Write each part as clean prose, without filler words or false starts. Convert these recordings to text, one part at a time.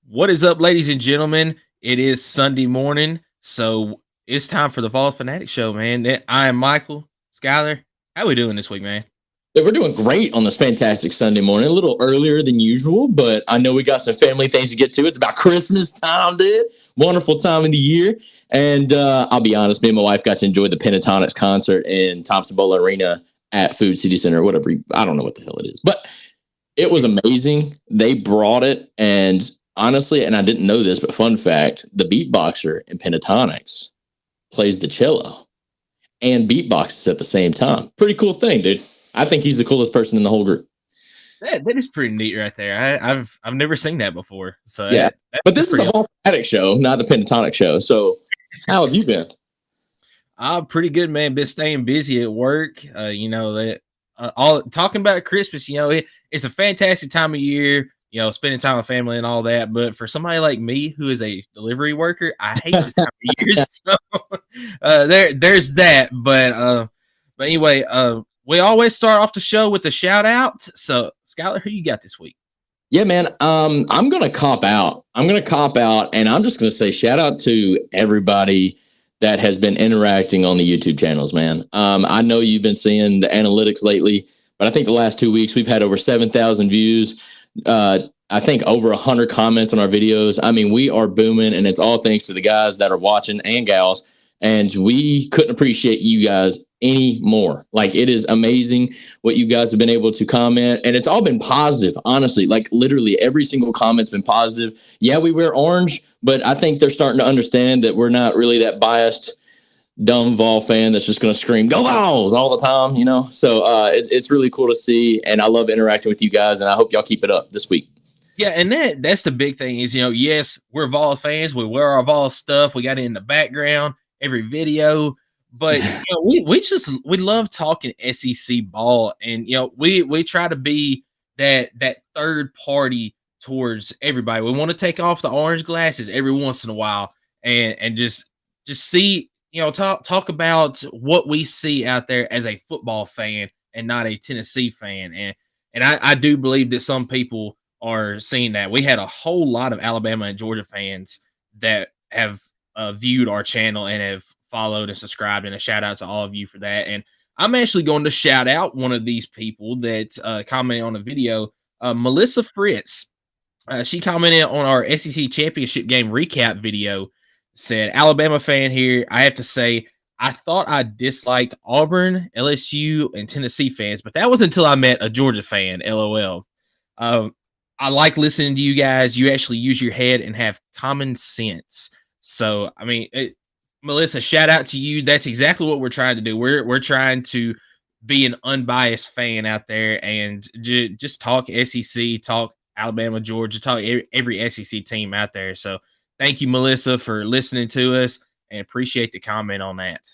What is up, ladies and gentlemen? It is Sunday morning, so it's time for the Vols Fanatic Show, man. I am Michael. Skylar, how we doing this week, man? Yeah, we're doing great on this fantastic Sunday morning. A little earlier than usual, but I know we got some family things to get to. It's about Christmas time, dude. Wonderful time of the year. And I'll be honest, me and my wife got to enjoy the Pentatonics concert in Thompson Bowl Arena at Food City Center, or whatever. I don't know what the hell it is, but it was amazing. They brought it. And honestly, and I didn't know this, but fun fact, the beatboxer in Pentatonics plays the cello and beatboxes at the same time. Pretty cool thing, dude. I think he's the coolest person in the whole group. That is pretty neat right there. I've never seen that before. So yeah, but this is a whole Fanatic show, not the Pentatonic show. So how have you been? Pretty good, man. Been staying busy at work. All talking about Christmas. It's a fantastic time of year. Spending time with family and all that. But for somebody like me, who is a delivery worker, I hate this time of year. So there's that. But anyway, we always start off the show with a shout out. So, Skylar, who you got this week? Yeah, man. I'm gonna cop out. And I'm just gonna say shout out to everybody that has been interacting on the YouTube channels, man. I know you've been seeing the analytics lately, but I think the last 2 weeks we've had over 7,000 views. I think over 100 comments on our videos. I mean, we are booming, and it's all thanks to the guys that are watching and gals. And we couldn't appreciate you guys any more. Like, it is amazing what you guys have been able to comment. And it's all been positive, honestly. Like, literally every single comment's been positive. Yeah, we wear orange, but I think they're starting to understand that we're not really that biased, dumb Vol fan that's just going to scream, "Go Vols!" all the time, you know? So it's really cool to see. And I love interacting with you guys. And I hope y'all keep it up this week. Yeah, and that's the big thing is, yes, we're Vol fans. We wear our Vol stuff. We got it in the background every video, but we love talking SEC ball, and we try to be that third party towards everybody. We want to take off the orange glasses every once in a while and just see, talk about what we see out there as a football fan and not a Tennessee fan. And I do believe that some people are seeing that. We had a whole lot of Alabama and Georgia fans that have viewed our channel and have followed and subscribed, and a shout out to all of you for that. And I'm actually going to shout out one of these people that commented on the video, Melissa Fritz. She commented on our SEC championship game recap video, said, "Alabama fan here. I have to say, I thought I disliked Auburn, LSU, and Tennessee fans, but that was until I met a Georgia fan, LOL. I like listening to you guys. You actually use your head and have common sense." So, I mean, Melissa, shout out to you. That's exactly what we're trying to do. We're trying to be an unbiased fan out there and just talk SEC, talk Alabama, Georgia, talk every SEC team out there. So, thank you, Melissa, for listening to us, and appreciate the comment on that.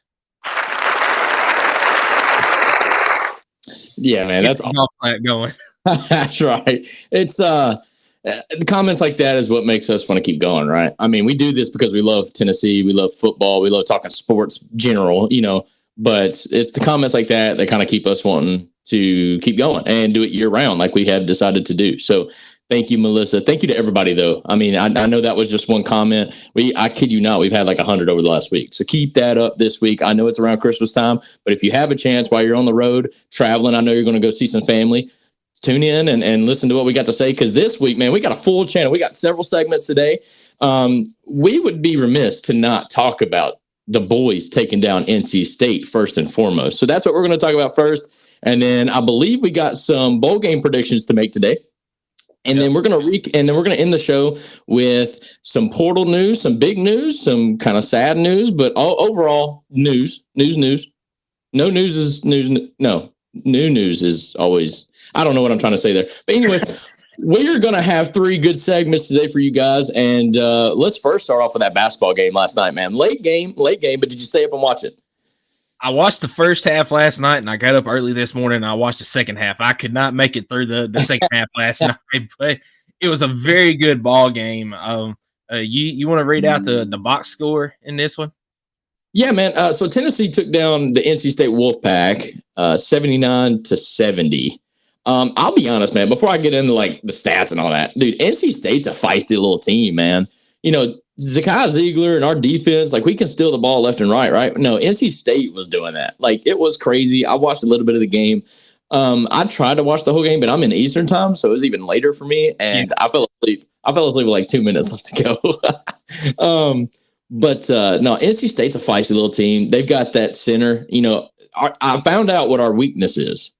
Yeah, man, that's all going. That's right. It's the comments like that is what makes us want to keep going, right? I mean, we do this because we love Tennessee, we love football, we love talking sports general, but it's the comments like that that kind of keep us wanting to keep going and do it year round like we have decided to do. So thank you, Melissa. Thank you to everybody, though. I mean, I know that was just one comment. I kid you not, we've had like 100 over the last week. So keep that up this week. I know it's around Christmas time, but if you have a chance while you're on the road traveling, I know you're going to go see some family, tune in and listen to what we got to say, because this week, man, we got a full channel. We got several segments today. We would be remiss to not talk about the boys taking down NC State first and foremost. So that's what we're going to talk about first. And then I believe we got some bowl game predictions to make today. And then we're going to end the show with some portal news, some big news, some kind of sad news, but all overall news. No news is news. No, new news is always, I don't know what I'm trying to say there. But anyways, we're going to have 3 good segments today for you guys. And let's first start off with that basketball game last night, man. Late game, but did you stay up and watch it? I watched the first half last night, and I got up early this morning, and I watched the second half. I could not make it through the second half last night, but it was a very good ball game. You want to read out the box score in this one? Yeah, man. So Tennessee took down the NC State Wolfpack 79-70. I'll be honest, man. Before I get into like the stats and all that, dude, NC State's a feisty little team, man. You know, Zakai Ziegler and our defense, like we can steal the ball left and right, right? No, NC State was doing that. Like it was crazy. I watched a little bit of the game. I tried to watch the whole game, but I'm in Eastern time, so it was even later for me, and I fell asleep. I fell asleep with like 2 minutes left to go. But no, NC State's a feisty little team. They've got that center. You know, I found out what our weakness is.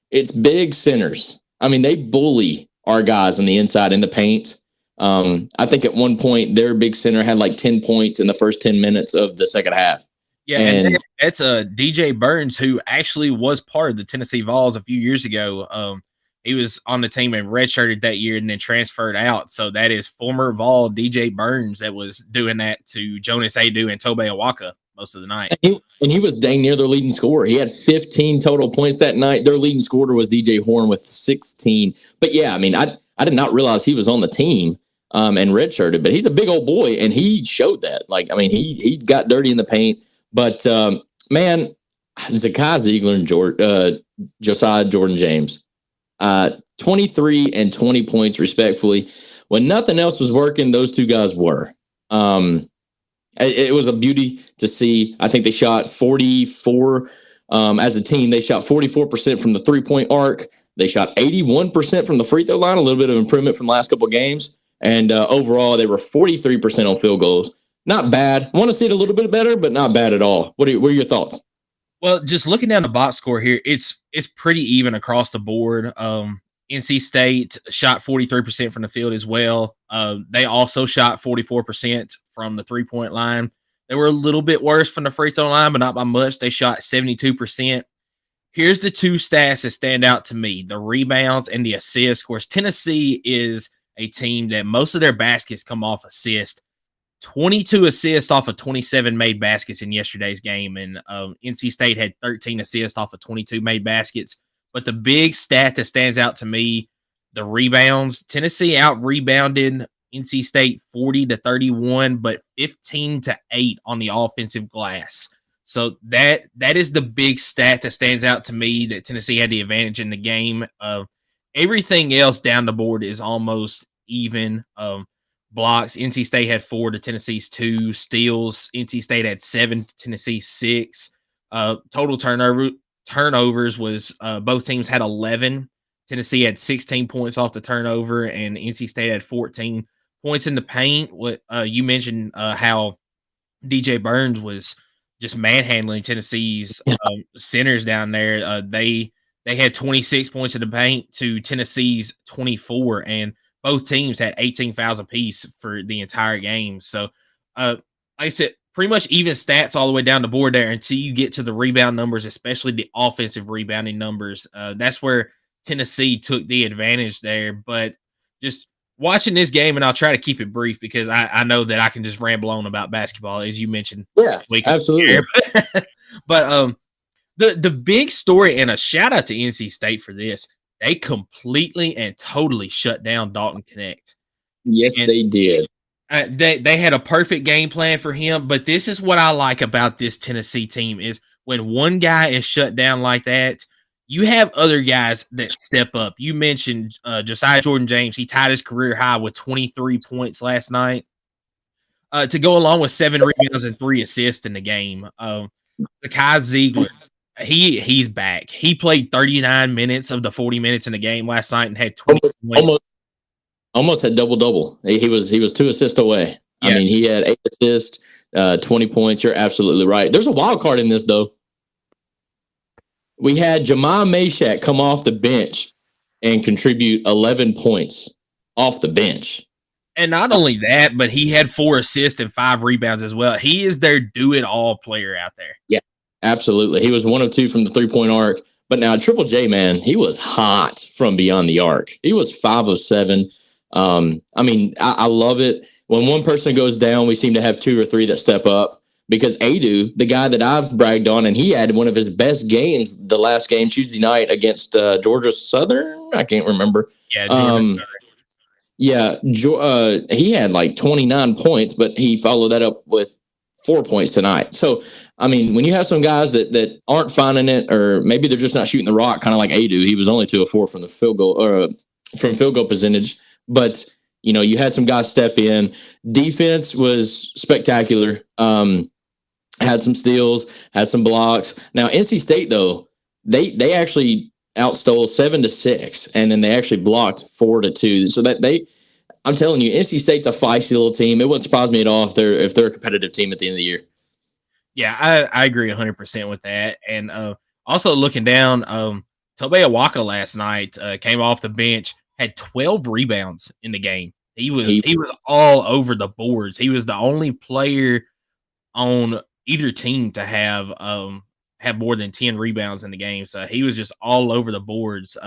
It's big centers. I mean, they bully our guys on the inside in the paint. I think at one point their big center had like 10 points in the first 10 minutes of the second half. Yeah, and that's DJ Burns, who actually was part of the Tennessee Vols a few years ago. He was on the team and redshirted that year and then transferred out. So that is former Vol DJ Burns that was doing that to Jonas Adu and Tobe Awaka most of the night. And he was dang near their leading scorer. He had 15 total points that night. Their leading scorer was DJ Horn with 16. But yeah, I mean, I did not realize he was on the team and redshirted, but he's a big old boy, and he showed that. Like, I mean, he got dirty in the paint. But, man, Zakai Ziegler and Josiah Jordan James, 23 and 20 points, respectfully. When nothing else was working, those two guys were. It was a beauty to see. I think they shot 44 as a team. They shot 44% from the three-point arc. They shot 81% from the free throw line, a little bit of improvement from the last couple of games. And overall, they were 43% on field goals. Not bad. I want to see it a little bit better, but not bad at all. What are your thoughts? Well, just looking down the box score here, it's pretty even across the board. NC State shot 43% from the field as well. They also shot 44% from the three-point line. They were a little bit worse from the free throw line, but not by much. They shot 72%. Here's the two stats that stand out to me, the rebounds and the assists. Of course, Tennessee is a team that most of their baskets come off assist. 22 assists off of 27 made baskets in yesterday's game, and NC State had 13 assists off of 22 made baskets. But the big stat that stands out to me, the rebounds. Tennessee out-rebounded NC State 40-31, but 15-8 on the offensive glass. So that is the big stat that stands out to me, that Tennessee had the advantage in the game. Everything else down the board is almost even. Blocks, NC State had 4 to Tennessee's 2. Steals, NC State had 7 to Tennessee's 6. Total turnovers was both teams had 11. Tennessee had 16 points off the turnover, and NC State had 14 points in the paint. What you mentioned how DJ Burns was just manhandling Tennessee's centers down there. They had 26 points in the paint to Tennessee's 24, and both teams had 18 fouls apiece for the entire game. So, like I said, pretty much even stats all the way down the board there until you get to the rebound numbers, especially the offensive rebounding numbers. That's where Tennessee took the advantage there. But just watching this game, and I'll try to keep it brief because I know that I can just ramble on about basketball, as you mentioned. Yeah, absolutely. But the big story, and a shout out to NC State for this, they completely and totally shut down Dalton Connect. Yes, and they did. They had a perfect game plan for him, but this is what I like about this Tennessee team is when one guy is shut down like that, you have other guys that step up. You mentioned Josiah Jordan James. He tied his career high with 23 points last night to go along with 7 rebounds and 3 assists in the game. Zakai Ziegler, he's back. He played 39 minutes of the 40 minutes in the game last night and had 20 points. Almost had double-double. He was 2 assists away. Yeah. I mean, he had 8 assists, 20 points. You're absolutely right. There's a wild card in this, though. We had Jamal Meshack come off the bench and contribute 11 points off the bench. And not only that, but he had 4 assists and 5 rebounds as well. He is their do-it-all player out there. Yeah, absolutely. He was 1 of 2 from the three-point arc. But now Triple J, man, he was hot from beyond the arc. He was 5 of 7. I mean, I love it. When one person goes down, we seem to have 2 or 3 that step up. Because Adu, the guy that I've bragged on, and he had one of his best games the last game Tuesday night against Georgia Southern. I can't remember. Yeah, he had like 29 points, but he followed that up with 4 points tonight. So, I mean, when you have some guys that aren't finding it, or maybe they're just not shooting the rock, kind of like Adu, he was only 2 of 4 from the field goal or from field goal percentage. But, you know, you had some guys step in. Defense was spectacular. Had some steals, had some blocks. Now, NC State, though, they actually outstole 7-6, and then they actually blocked 4-2. So I'm telling you, NC State's a feisty little team. It wouldn't surprise me at all if they're a competitive team at the end of the year. Yeah, I agree 100% with that. And also looking down, Tobe Awaka last night came off the bench, had 12 rebounds in the game. He was all over the boards. He was the only player on either team to have more than 10 rebounds in the game. So he was just all over the boards.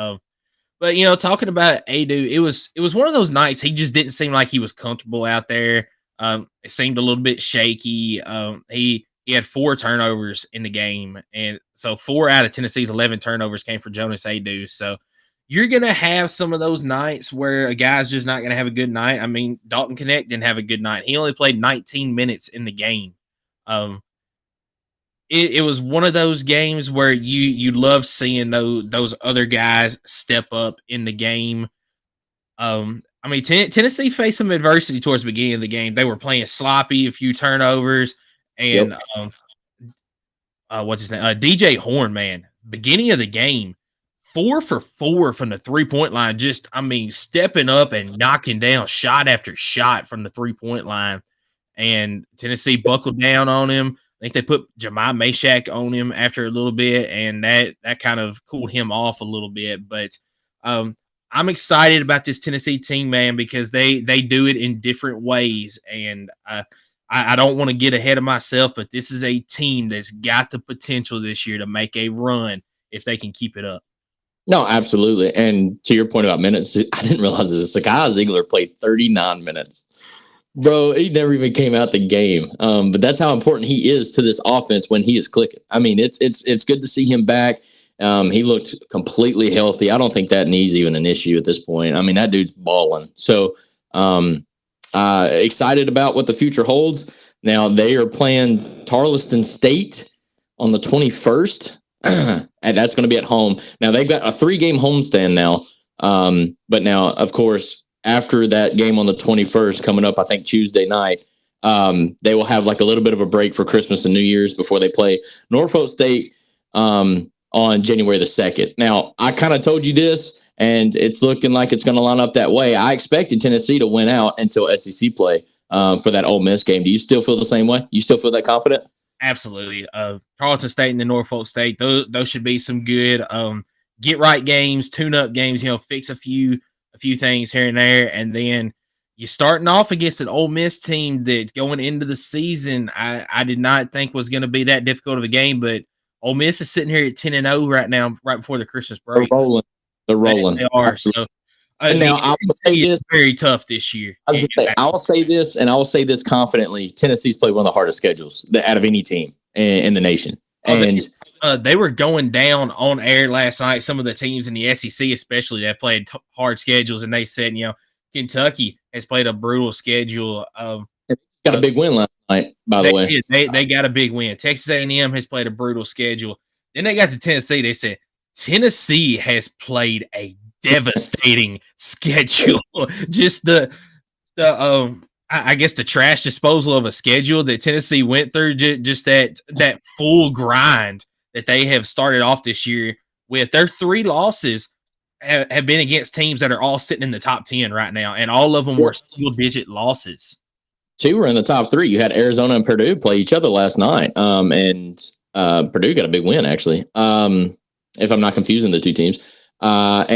But you know, talking about Adu, it was one of those nights he just didn't seem like he was comfortable out there. It seemed a little bit shaky. He had 4 turnovers in the game, and so 4 out of Tennessee's 11 turnovers came for Jonas Adu. So you're gonna have some of those nights where a guy's just not gonna have a good night. I mean, Dalton Connect didn't have a good night. He only played 19 minutes in the game. It was one of those games where you love seeing those other guys step up in the game. I mean, Tennessee faced some adversity towards the beginning of the game. They were playing sloppy, a few turnovers, and what's his name? DJ Horn, man. Beginning of the game, 4 for 4 from the 3-point line. Just, I mean, stepping up and knocking down shot after shot from the 3-point line. And Tennessee buckled down on him. I think they put Jemai Mashak on him after a little bit, and that kind of cooled him off a little bit. But I'm excited about this Tennessee team, man, because they do it in different ways. And I don't want to get ahead of myself, but this is a team that's got the potential this year to make a run if they can keep it up. No, absolutely. And to your point about minutes, I didn't realize this. Sakai Ziegler played 39 minutes. Bro, he never even came out the game. But that's how important he is to this offense when he is clicking. I mean, it's good to see him back. He looked completely healthy. I don't think that knee's even an issue at this point. I mean, that dude's balling. So excited about what the future holds. Now, they are playing Tarleton State on the 21st, and that's going to be at home. Now, they've got a 3-game homestand now. But now, of course, after that game on the 21st coming up, I think Tuesday night, they will have like a little bit of a break for Christmas and New Year's before they play Norfolk State on January the 2nd. Now, I kind of told you this, and it's looking like it's going to line up that way. I expected Tennessee to win out until SEC play for that Ole Miss game. Do you still feel the same way? You still feel that confident? Absolutely. Tarleton State and the Norfolk State, those should be some good get right games, tune up games, you know, fix a few things here and there. And then you're starting off against an Ole Miss team that going into the season, I did not think was going to be that difficult of a game, but Ole Miss is sitting here at 10-0 right now, right before the Christmas break. They're rolling. They are. So now I will say this, very tough this year. I will say this, and I will say this confidently. Tennessee's played one of the hardest schedules out of any team in the nation. And they were going down on air last night. Some of the teams in the SEC, especially, that played hard schedules, and they said, you know, Kentucky has played a brutal schedule. Got a big win last night, by the way. They got a big win. Texas A&M has played a brutal schedule. Then they got to Tennessee. They said Tennessee has played a devastating schedule. Just I guess the trash disposal of a schedule that Tennessee went through, just that full grind that they have started off this year with. Their 3 losses have been against teams that are all sitting in the top 10 right now, and all of them were single-digit losses. 2 were in the top 3. You had Arizona and Purdue play each other last night, and Purdue got a big win, actually, if I'm not confusing the 2 teams. But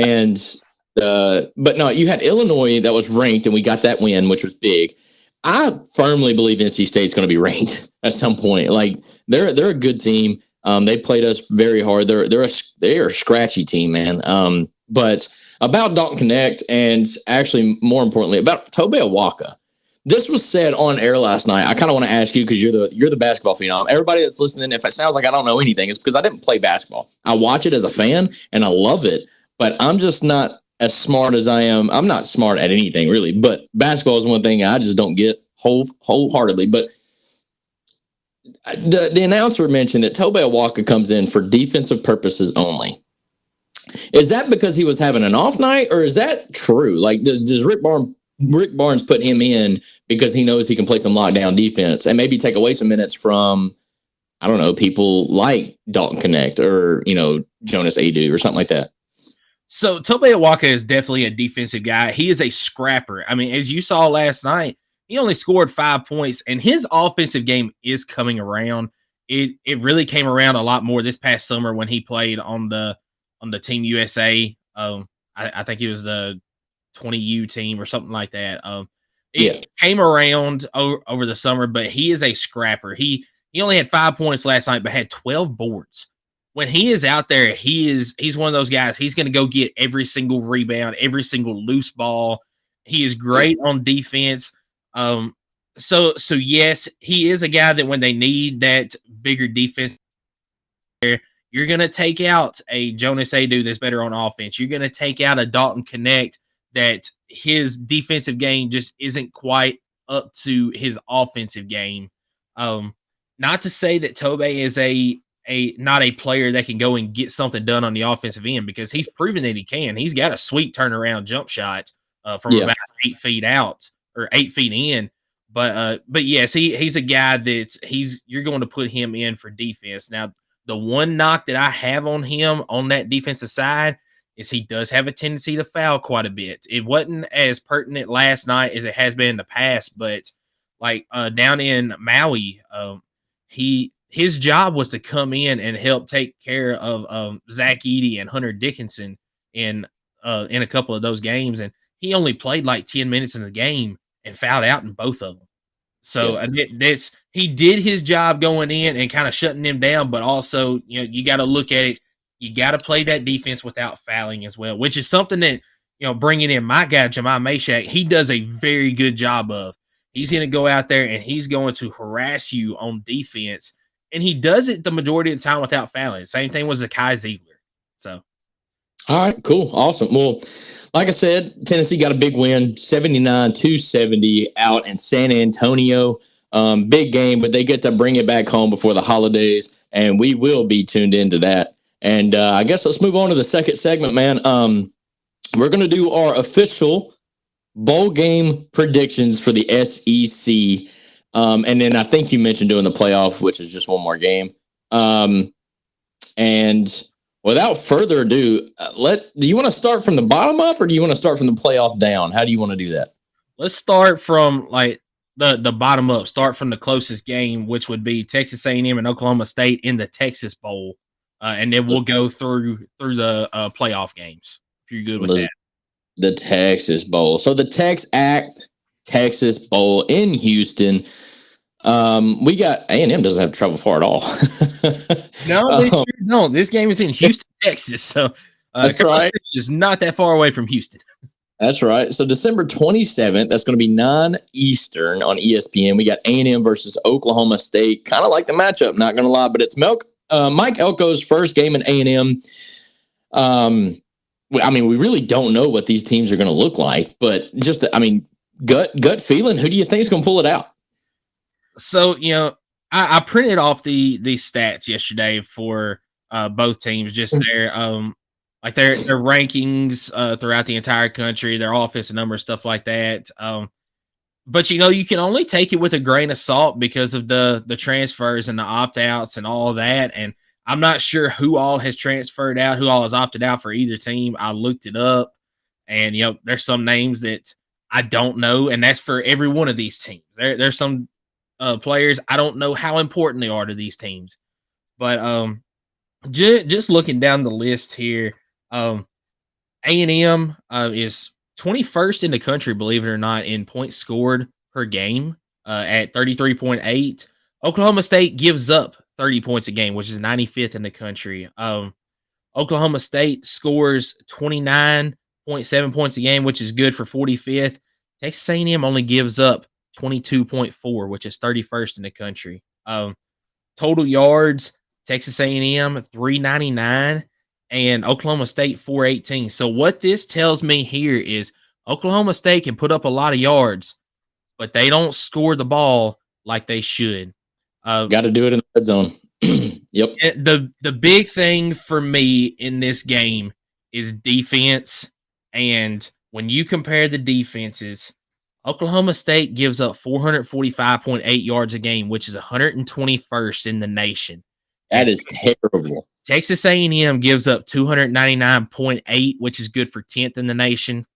no, you had Illinois that was ranked, and we got that win, which was big. I firmly believe NC State's going to be ranked at some point. Like they're a good team. They played us very hard. They're a scratchy team, man. But about Dalton Connect, and actually more importantly about Tobe Awaka, this was said on air last night. I kind of want to ask you, because you're the basketball phenom. Everybody that's listening, if it sounds like I don't know anything, it's because I didn't play basketball. I watch it as a fan and I love it, but I'm just not as smart as I am. I'm not smart at anything really, but basketball is one thing I just don't get wholeheartedly. But the announcer mentioned that Tobe Awaka comes in for defensive purposes only. Is that because he was having an off night, or is that true? Like, does Rick Barnes put him in because he knows he can play some lockdown defense and maybe take away some minutes from, I don't know, people like Dalton Connect or, Jonas Adu or something like that? So Tobe Awaka is definitely a defensive guy. He is a scrapper. I mean, as you saw last night, he only scored 5 points, and his offensive game is coming around. It really came around a lot more this past summer when he played on the Team USA. I think he was the 20U team or something like that. It came around over the summer, but he is a scrapper. He only had 5 points last night, but had 12 boards. When he is out there, he's one of those guys. He's going to go get every single rebound, every single loose ball. He is great on defense. So yes, he is a guy that when they need that bigger defense, you're going to take out a Jonas Adu that's better on offense. You're going to take out a Dalton Connect that his defensive game just isn't quite up to his offensive game. Not to say that Tobe is not a player that can go and get something done on the offensive end, because he's proven that he can. He's got a sweet turnaround jump shot from about 8 feet out or 8 feet in. But yes, he's a guy that you're going to put him in for defense. Now, the one knock that I have on him on that defensive side is he does have a tendency to foul quite a bit. It wasn't as pertinent last night as it has been in the past, but like down in Maui, his job was to come in and help take care of Zach Edey and Hunter Dickinson in a couple of those games, and he only played like 10 minutes in the game and fouled out in both of them. So he did his job going in and kind of shutting them down, but also you got to look at it. You got to play that defense without fouling as well, which is something that bringing in my guy Jemai Meshack, he does a very good job of. He's going to go out there and he's going to harass you on defense. And he does it the majority of the time without fouling. Same thing was the Kai Ziegler. So, all right, cool, awesome. Well, like I said, Tennessee got a big win, 79-70 out in San Antonio. Big game, but they get to bring it back home before the holidays, and we will be tuned into that. And I guess let's move on to the second segment, man. We're going to do our official bowl game predictions for the SEC. And then I think you mentioned doing the playoff, which is just one more game. And without further ado, do you want to start from the bottom up, or do you want to start from the playoff down? How do you want to do that? Let's start from like the bottom up. Start from the closest game, which would be Texas A&M and Oklahoma State in the Texas Bowl, and then we'll go through the playoff games. If you're good with that, the Texas Bowl. So the Texas Bowl in Houston. We got A&M doesn't have to travel far at all. No, they sure don't. This game is in Houston, Texas. So that's right. It's not that far away from Houston. That's right. So December 27th, that's going to be 9 Eastern on ESPN. We got A&M versus Oklahoma State. Kind of like the matchup, not going to lie, but it's Mike Elko's first game in A&M. I mean, we really don't know what these teams are going to look like, but just, gut feeling, who do you think is going to pull it out? So, I printed off the stats yesterday for both teams, just their rankings throughout the entire country, their offensive numbers, stuff like that. But you can only take it with a grain of salt because of the transfers and the opt-outs and all of that. And I'm not sure who all has transferred out, who all has opted out for either team. I looked it up, and there's some names that I don't know, and that's for every one of these teams. There's some players I don't know how important they are to these teams, but just looking down the list here, A&M is 21st in the country, believe it or not, in points scored per game at 33.8. Oklahoma State gives up 30 points a game, which is 95th in the country. Oklahoma State scores 29.7 points a game, which is good for 45th. Texas A&M only gives up 22.4, which is 31st in the country. Total yards, Texas A&M 399 and Oklahoma State 418. So what this tells me here is Oklahoma State can put up a lot of yards, but they don't score the ball like they should. Got to do it in the red zone. Yep. The big thing for me in this game is defense. And when you compare the defenses, Oklahoma State gives up 445.8 yards a game, which is 121st in the nation. That is terrible. Texas A&M gives up 299.8, which is good for 10th in the nation.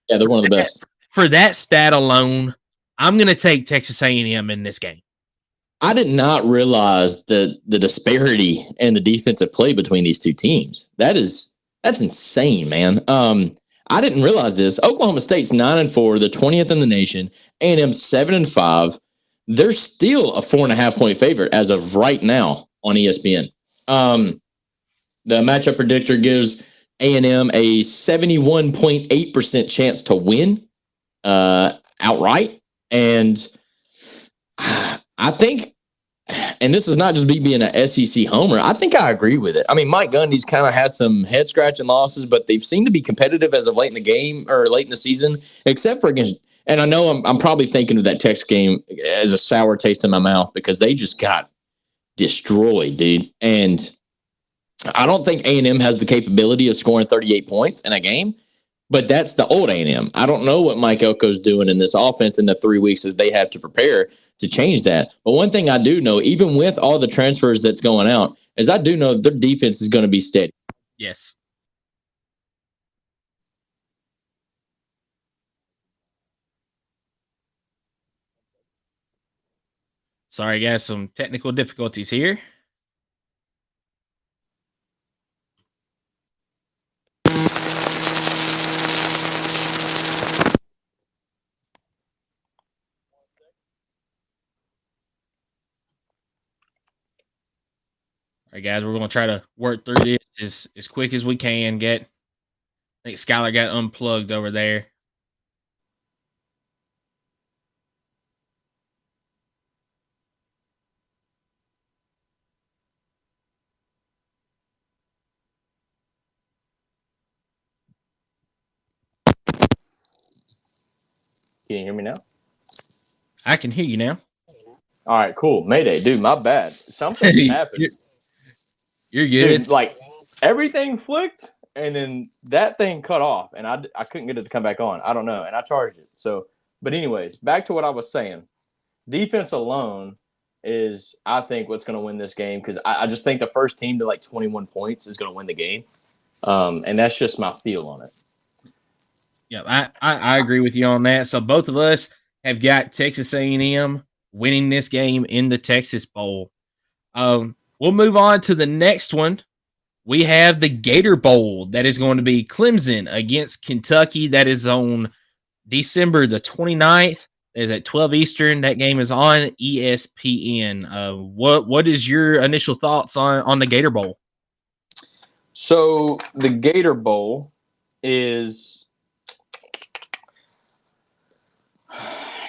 Yeah, they're one of the best. For that stat alone, I'm going to take Texas A&M in this game. I did not realize the disparity in the defensive play between these two teams. That's insane, man. I didn't realize this. Oklahoma State's 9-4, the 20th in the nation. A&M's 7-5. They're still a 4.5-point favorite as of right now on ESPN. The matchup predictor gives A&M a 71.8% chance to win outright. And I think, and this is not just me being an SEC homer, I think I agree with it. I mean, Mike Gundy's kind of had some head-scratching losses, but they've seemed to be competitive as of late in the game or late in the season, except for against, and I know I'm probably thinking of that Texas game as a sour taste in my mouth because they just got destroyed, dude. And I don't think A&M has the capability of scoring 38 points in a game, but that's the old A&M. I don't know what Mike Elko's doing in this offense in the 3 weeks that they have to prepare to change that. But one thing I do know, even with all the transfers that's going out, is I do know their defense is going to be steady. Yes. Sorry, guys, some technical difficulties here. All right, guys, we're going to try to work through this as quick as we can. I think Skylar got unplugged over there. Can you hear me now? I can hear you now. All right, cool. Mayday, dude, my bad. Something happened. You're good. Dude, like everything flicked and then that thing cut off and I couldn't get it to come back on. I don't know. And I charged it. So, but anyways, back to what I was saying. Defense alone is, I think, what's going to win this game because I just think the first team to like 21 points is going to win the game. And that's just my feel on it. Yeah, I agree with you on that. So both of us have got Texas A&M winning this game in the Texas Bowl. We'll move on to the next one. We have the Gator Bowl that is going to be Clemson against Kentucky. That is on December the 29th. Is at 12 Eastern. That game is on ESPN. What is your initial thoughts on the Gator Bowl? So the Gator Bowl is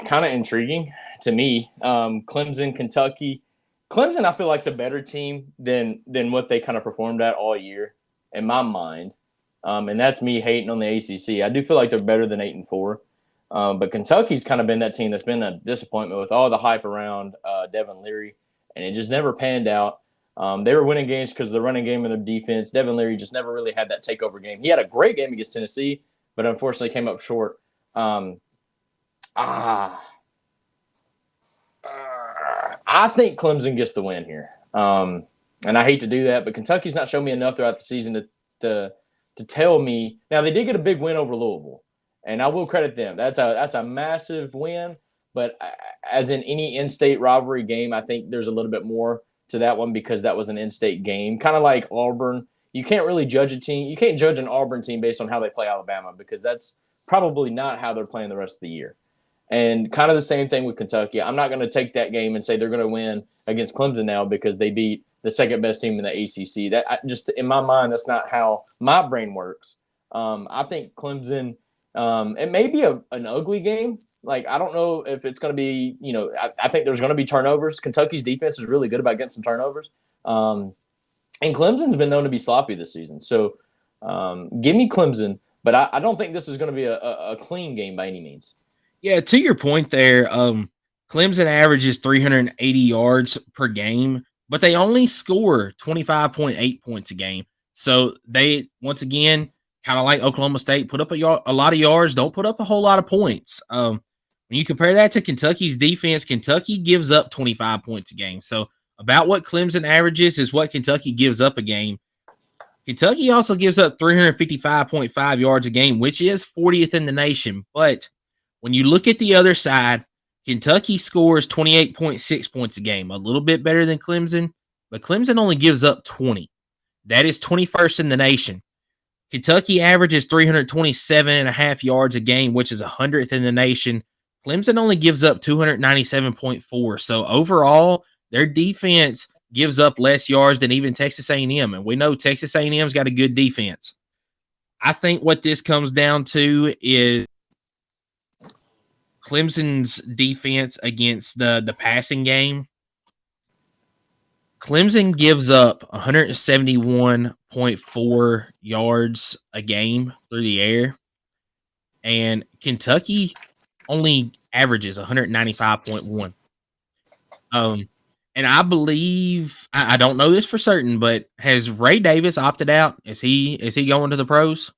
kind of intriguing to me. Clemson, Kentucky. Clemson, I feel like, is a better team than what they kind of performed at all year, in my mind. And that's me hating on the ACC. I do feel like they're better than 8-4. But Kentucky's kind of been that team that's been a disappointment with all the hype around Devin Leary, and it just never panned out. They were winning games because of the running game and their defense. Devin Leary just never really had that takeover game. He had a great game against Tennessee, but unfortunately came up short. I think Clemson gets the win here. And I hate to do that, but Kentucky's not shown me enough throughout the season to tell me. Now, they did get a big win over Louisville, and I will credit them. That's a massive win, but as in any in-state rivalry game, I think there's a little bit more to that one because that was an in-state game. Kind of like Auburn. You can't really judge a team. You can't judge an Auburn team based on how they play Alabama because that's probably not how they're playing the rest of the year. And kind of the same thing with Kentucky. I'm not going to take that game and say they're going to win against Clemson now because they beat the second best team in the ACC. Just in my mind, that's not how my brain works. I think Clemson. It may be an ugly game. Like, I don't know if it's going to be. I think there's going to be turnovers. Kentucky's defense is really good about getting some turnovers. And Clemson's been known to be sloppy this season. So give me Clemson, but I don't think this is going to be a clean game by any means. Yeah, to your point there, Clemson averages 380 yards per game, but they only score 25.8 points a game. So they, once again, kind of like Oklahoma State, put up a lot of yards, don't put up a whole lot of points. When you compare that to Kentucky's defense, Kentucky gives up 25 points a game. So about what Clemson averages is what Kentucky gives up a game. Kentucky also gives up 355.5 yards a game, which is 40th in the nation. But when you look at the other side, Kentucky scores 28.6 points a game, a little bit better than Clemson, but Clemson only gives up 20. That is 21st in the nation. Kentucky averages 327.5 yards a game, which is 100th in the nation. Clemson only gives up 297.4. So overall, their defense gives up less yards than even Texas A&M, and we know Texas A&M's got a good defense. I think what this comes down to is Clemson's defense against the passing game. Clemson gives up 171.4 yards a game through the air, and Kentucky only averages 195.1. And I believe I don't know this for certain, but has Ray Davis opted out? Is he going to the pros?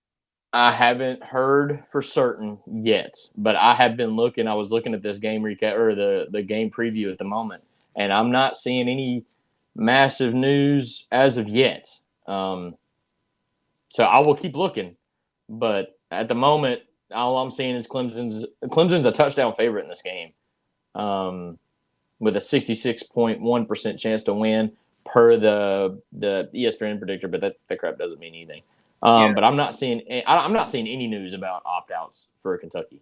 I haven't heard for certain yet, but I have been looking. I was looking at this game recap or the game preview at the moment, and I'm not seeing any massive news as of yet. So I will keep looking, but at the moment, all I'm seeing is Clemson's a touchdown favorite in this game, with a 66.1% chance to win per the ESPN predictor. But that crap doesn't mean anything. But I'm not seeing any news about opt-outs for Kentucky.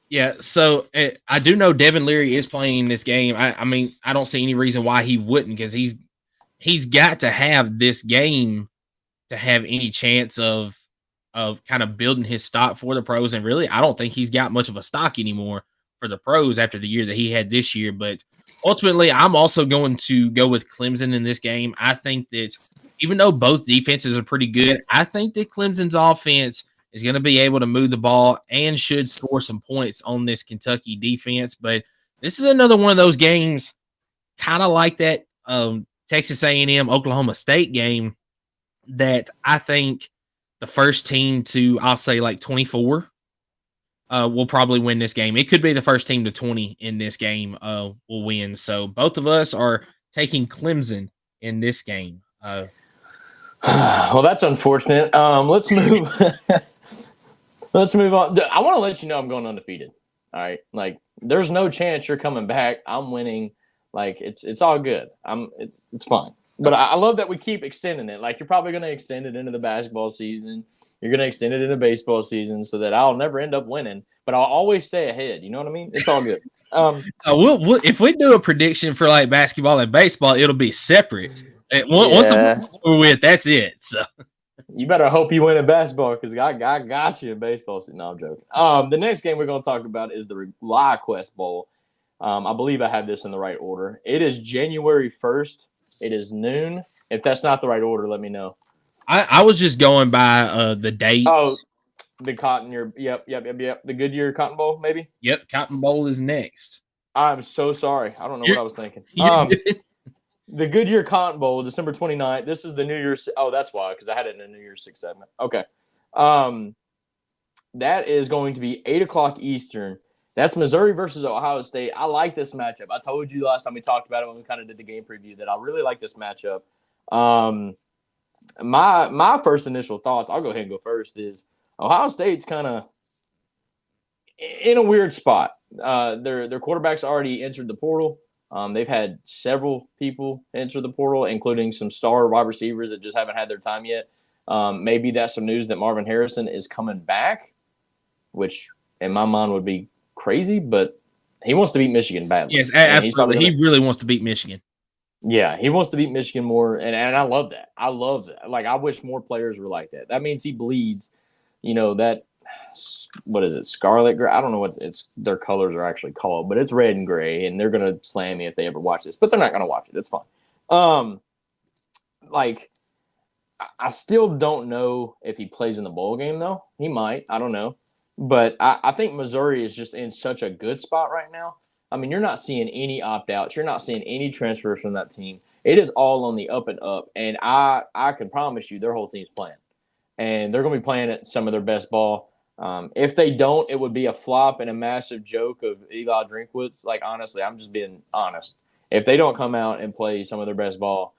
Yeah, so I do know Devin Leary is playing this game. I mean, I don't see any reason why he wouldn't, because he's got to have this game to have any chance of kind of building his stock for the pros. And really, I don't think he's got much of a stock anymore for the pros after the year that he had this year. But ultimately, I'm also going to go with Clemson in this game. I think that even though both defenses are pretty good, I think that Clemson's offense is going to be able to move the ball and should score some points on this Kentucky defense. But this is another one of those games, kind of like that Texas A&M Oklahoma State game, that I think the first team to, I'll say, like 24 will probably win this game. It could be the first team to 20 in this game will win. So both of us are taking Clemson in this game. Well, that's unfortunate. Let's move. Let's move on. I want to let you know I'm going undefeated. All right, like there's no chance you're coming back. I'm winning. Like it's all good. It's fine. But I love that we keep extending it. Like you're probably going to extend it into the basketball season. You're going to extend it into baseball season so that I'll never end up winning, but I'll always stay ahead. You know what I mean? It's all good. We'll if we do a prediction for like basketball and baseball, it'll be separate. Once we're with, that's it. So you better hope you win in basketball because I got you in baseball. No, I'm joking. The next game we're going to talk about is the ReliaQuest Bowl. I believe I have this in the right order. It is January 1st. It is noon. If that's not the right order, let me know. I was just going by the dates. Oh, the Cotton Year. Yep. The Goodyear Cotton Bowl, maybe? Yep, Cotton Bowl is next. I'm so sorry. I don't know what I was thinking. The Goodyear Cotton Bowl, December 29th. This is the New Year's. Oh, that's why, because I had it in a New Year's 6 segment. Okay. That is going to be 8 o'clock Eastern. That's Missouri versus Ohio State. I like this matchup. I told you last time we talked about it when we kind of did the game preview that I really like this matchup. My first initial thoughts, I'll go ahead and go first, is Ohio State's kind of in a weird spot. Their quarterback's already entered the portal. They've had several people enter the portal, including some star wide receivers that just haven't had their time yet. Maybe that's some news that Marvin Harrison is coming back, which in my mind would be crazy, but he wants to beat Michigan badly. Yes, absolutely. He really wants to beat Michigan. Yeah, he wants to beat Michigan more, and I love that. I love that. Like, I wish more players were like that. That means he bleeds, that, what is it, scarlet gray? I don't know what their colors are actually called, but it's red and gray, and they're going to slam me if they ever watch this, but they're not going to watch it. It's fine. Like, I still don't know if he plays in the bowl game, though. He might. I don't know. But I think Missouri is just in such a good spot right now I mean, you're not seeing any opt-outs. You're not seeing any transfers from that team. It is all on the up and up. And I can promise you their whole team's playing. And they're going to be playing at some of their best ball. If they don't, it would be a flop and a massive joke of Eli Drinkwitz. Like, honestly, I'm just being honest. If they don't come out and play some of their best ball,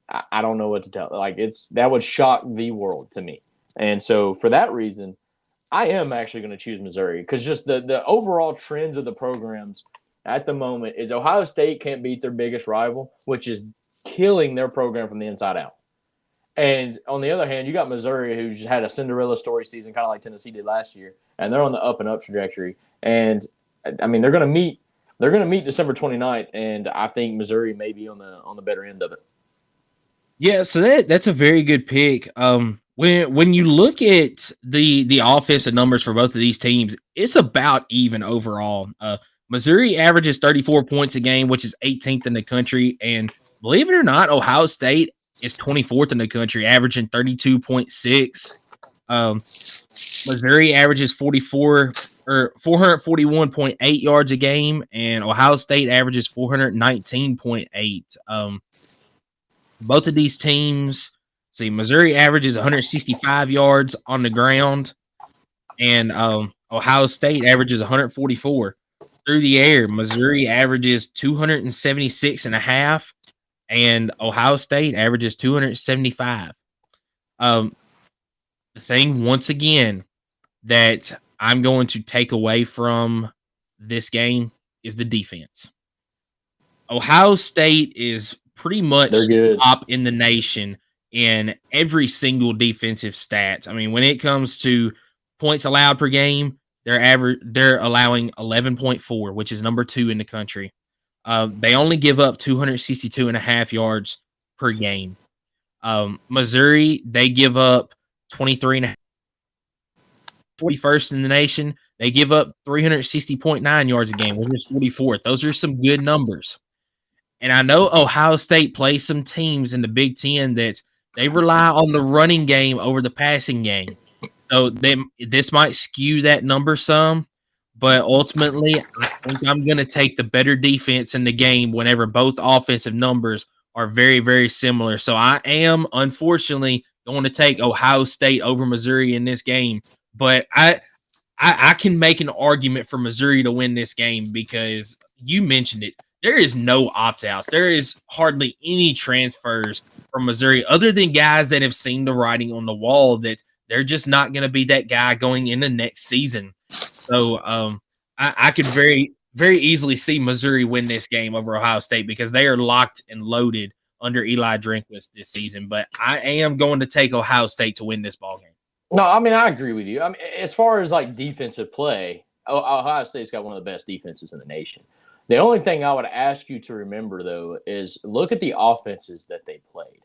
I don't know what to tell. Like, that would shock the world to me. And so for that reason, I am actually going to choose Missouri because just the overall trends of the programs at the moment is Ohio State can't beat their biggest rival, which is killing their program from the inside out. And on the other hand, you got Missouri, who just had a Cinderella story season, kind of like Tennessee did last year, and they're on the up and up trajectory. And I mean, they're going to meet December 29th, and I think Missouri may be on the better end of it. Yeah, so that's a very good pick. When you look at the offensive numbers for both of these teams, it's about even overall. Missouri averages 34 points a game, which is 18th in the country, and believe it or not, Ohio State is 24th in the country, averaging 32.6. Missouri averages 441.8 yards a game, and Ohio State averages 419.8. Both of these teams, Missouri averages 165 yards on the ground, and Ohio State averages 144 through the air. Missouri averages 276.5, and Ohio State averages 275. The thing, once again, that I'm going to take away from this game is the defense. Ohio State is pretty much top in the nation in every single defensive stat. I mean, when it comes to points allowed per game, they're allowing 11.4, which is number 2 in the country. They only give up 262.5 yards per game. Missouri, they give up 23.5, 41st in the nation. They give up 360.9 yards a game, which is 44th. Those are some good numbers. And I know Ohio State plays some teams in the Big Ten that they rely on the running game over the passing game. So this might skew that number some, but ultimately, I think I'm going to take the better defense in the game whenever both offensive numbers are very, very similar. So I am, unfortunately, going to take Ohio State over Missouri in this game. But I can make an argument for Missouri to win this game because you mentioned it. There is no opt-outs. There is hardly any transfers from Missouri other than guys that have seen the writing on the wall that they're just not going to be that guy going into next season. So I could very, very easily see Missouri win this game over Ohio State because they are locked and loaded under Eli Drinkwitz this season. But I am going to take Ohio State to win this ball game. No, I mean, I agree with you. I mean, as far as like defensive play, Ohio State's got one of the best defenses in the nation. The only thing I would ask you to remember, though, is look at the offenses that they played.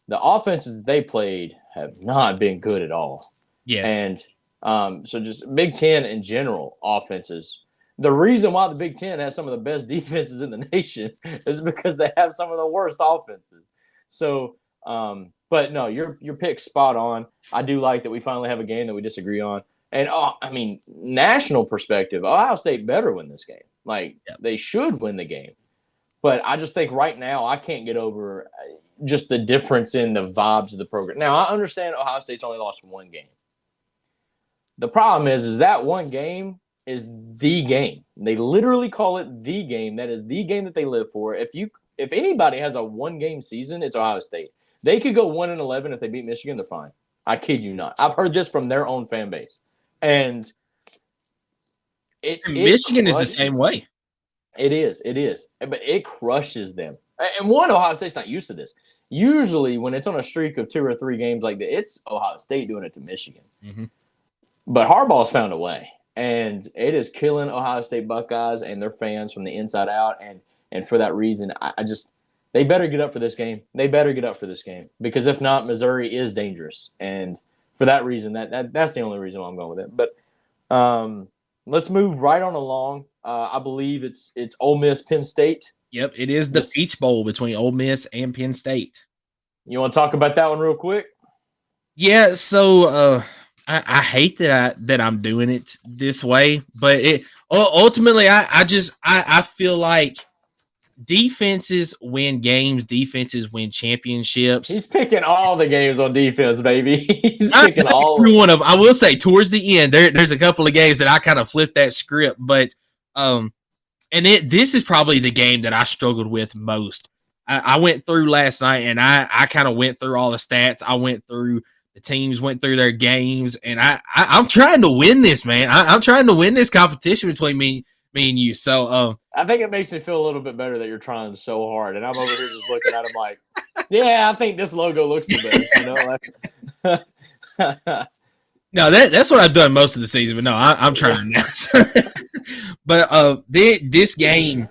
The offenses that they played have not been good at all. Yes. And so just Big Ten in general offenses. The reason why the Big Ten has some of the best defenses in the nation is because they have some of the worst offenses. So, but no, your pick's spot on. I do like that we finally have a game that we disagree on. And, I mean, national perspective, Ohio State better win this game. Like, They should win the game. But I just think right now I can't get over just the difference in the vibes of the program. Now, I understand Ohio State's only lost one game. The problem is that one game is the game. They literally call it the game. That is the game that they live for. If anybody has a one-game season, it's Ohio State. They could go 1-11 if they beat Michigan. They're fine. I kid you not. I've heard this from their own fan base. And Michigan is the same way. It is. But it crushes them. And Ohio State's not used to this. Usually when it's on a streak of 2 or 3 games like that, it's Ohio State doing it to Michigan. Mm-hmm. But Harbaugh's found a way. And it is killing Ohio State Buckeyes and their fans from the inside out. And for that reason, they better get up for this game. Because if not, Missouri is dangerous. And for that reason, that's the only reason why I'm going with it. But let's move right on along. I believe it's Ole Miss, Penn State. Yep, it is the Peach Bowl between Ole Miss and Penn State. You want to talk about that one real quick? Yeah, so I hate that I'm doing it this way, but Ultimately, I feel like defenses win games, defenses win championships. He's picking all the games on defense, baby. He's Not picking all every one of them. I will say towards the end, there's a couple of games that I kind of flipped that script, but this is probably the game that I struggled with most. I went through last night and I kind of went through all the stats. I went through the teams, went through their games, and I'm trying to win this, man. I'm trying to win this competition between me and you. So I think it makes me feel a little bit better that you're trying so hard, and I'm over here just looking at him like, yeah, I think this logo looks the best. Like, no, that's what I've done most of the season, but no, I'm trying now. But this game,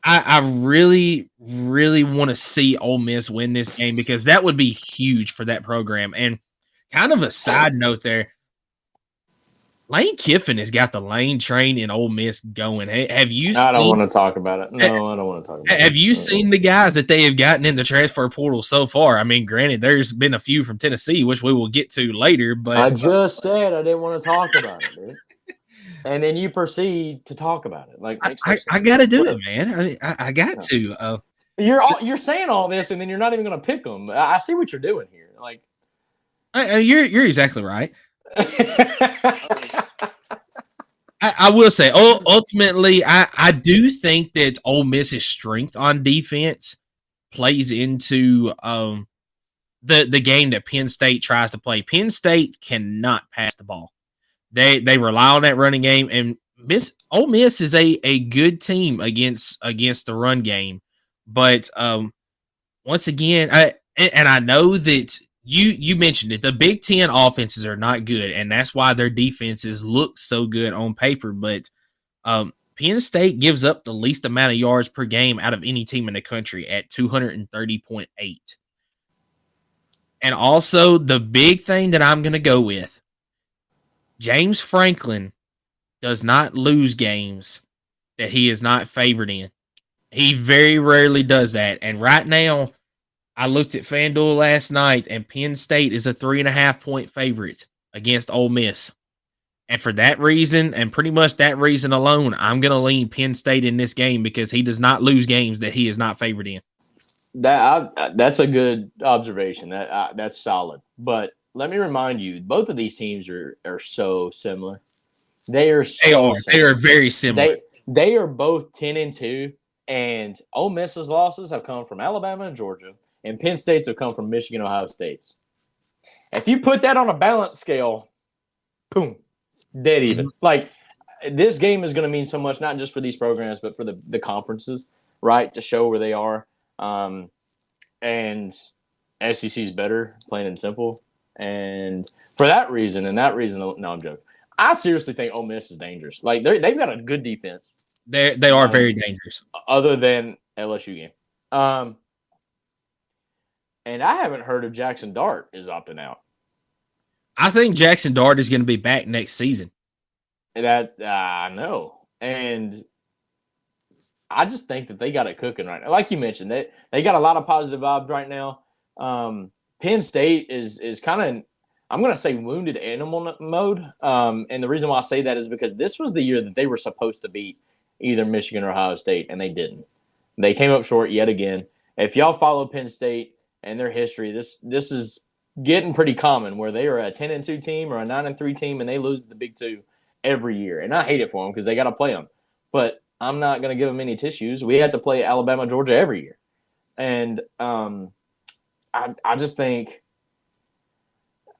I really, really want to see Ole Miss win this game because that would be huge for that program. And kind of a side note there, Lane Kiffin has got the Lane train in Ole Miss going. Have you? I don't want to talk about it. No, I don't want to talk about it. Have you seen the guys that they have gotten in the transfer portal so far? I mean, granted, there's been a few from Tennessee, which we will get to later. But I just said I didn't want to talk about it, dude. And then you proceed to talk about it. Like I got to do it, man. I got to. You're saying all this, and then you're not even going to pick them. I see what you're doing here. Like, you're exactly right. I will say, ultimately, I do think that Ole Miss's strength on defense plays into the game that Penn State tries to play. Penn State cannot pass the ball. They rely on that running game, and Ole Miss is a good team against the run game. But once again, I know that you mentioned it. The Big Ten offenses are not good, and that's why their defenses look so good on paper. But Penn State gives up the least amount of yards per game out of any team in the country at 230.8. And also, the big thing that I'm going to go with, James Franklin does not lose games that he is not favored in. He very rarely does that. And right now, I looked at FanDuel last night, and Penn State is a 3.5-point favorite against Ole Miss. And for that reason, and pretty much that reason alone, I'm going to lean Penn State in this game because he does not lose games that he is not favored in. That's a good observation. That's solid. But let me remind you, both of these teams are so similar. They are very similar. They are both 10-2, and Ole Miss's losses have come from Alabama and Georgia, and Penn State's have come from Michigan, Ohio State's. If you put that on a balance scale, boom, dead even. Like, this game is going to mean so much, not just for these programs, but for the conferences, right, to show where they are. And SEC is better, plain and simple. And for that reason, no, I'm joking. I seriously think Ole Miss is dangerous. Like, they've got a good defense. They are very dangerous. Other than LSU game. And I haven't heard of Jackson Dart is opting out. I think Jackson Dart is going to be back next season. That I know. And I just think that they got it cooking right now. Like you mentioned, they got a lot of positive vibes right now. Penn State is kind of, I'm going to say, wounded animal mode. And the reason why I say that is because this was the year that they were supposed to beat either Michigan or Ohio State, and they didn't. They came up short yet again. If y'all follow Penn State and their history, this is getting pretty common where they are a 10-2 team or a 9-3 team, and they lose the Big Two every year. And I hate it for them because they got to play them. But I'm not going to give them any tissues. We had to play Alabama, Georgia every year. And I just think –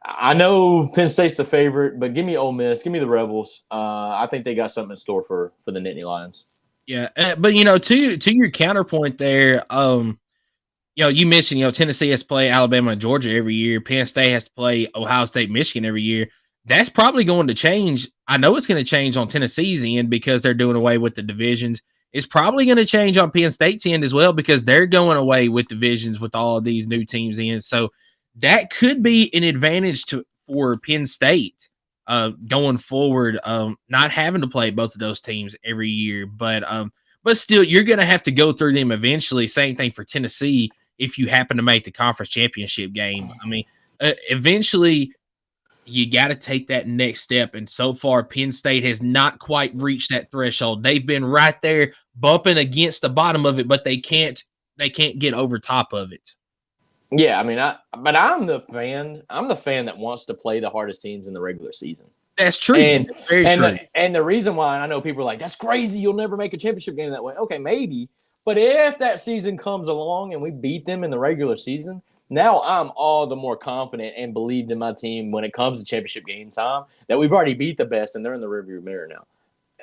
I know Penn State's the favorite, but give me Ole Miss. Give me the Rebels. I think they got something in store for the Nittany Lions. Yeah, but, to your counterpoint there, you mentioned, Tennessee has to play Alabama and Georgia every year. Penn State has to play Ohio State, Michigan every year. That's probably going to change. I know it's going to change on Tennessee's end because they're doing away with the divisions. It's probably going to change on Penn State's end as well because they're going away with divisions with all of these new teams in. So that could be an advantage for Penn State going forward, not having to play both of those teams every year. But still, you're going to have to go through them eventually. Same thing for Tennessee if you happen to make the conference championship game. I mean, eventually – you got to take that next step. And so far, Penn State has not quite reached that threshold. They've been right there bumping against the bottom of it, but they can't get over top of it. Yeah, I mean, I'm the fan. I'm the fan that wants to play the hardest teams in the regular season. That's true. That's very true. And the reason why, I know people are like, that's crazy. You'll never make a championship game that way. Okay, maybe. But if that season comes along and we beat them in the regular season, now I'm all the more confident and believed in my team when it comes to championship game time that we've already beat the best and they're in the rearview mirror now.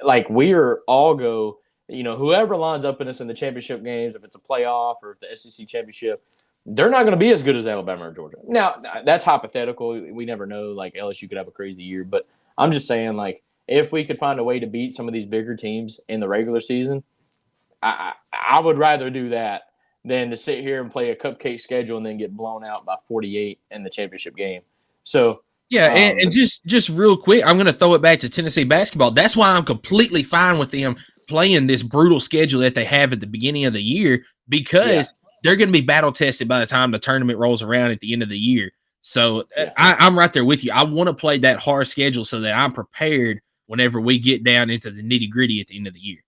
Like, we're all go, whoever lines up in us in the championship games, if it's a playoff or if the SEC championship, they're not going to be as good as Alabama or Georgia. Now, that's hypothetical. We never know. Like, LSU could have a crazy year. But I'm just saying, like, if we could find a way to beat some of these bigger teams in the regular season, I would rather do that than to sit here and play a cupcake schedule and then get blown out by 48 in the championship game. So, yeah, and just real quick, I'm going to throw it back to Tennessee basketball. That's why I'm completely fine with them playing this brutal schedule that they have at the beginning of the year, because they're going to be battle tested by the time the tournament rolls around at the end of the year. So I'm right there with you. I want to play that hard schedule so that I'm prepared whenever we get down into the nitty gritty at the end of the year.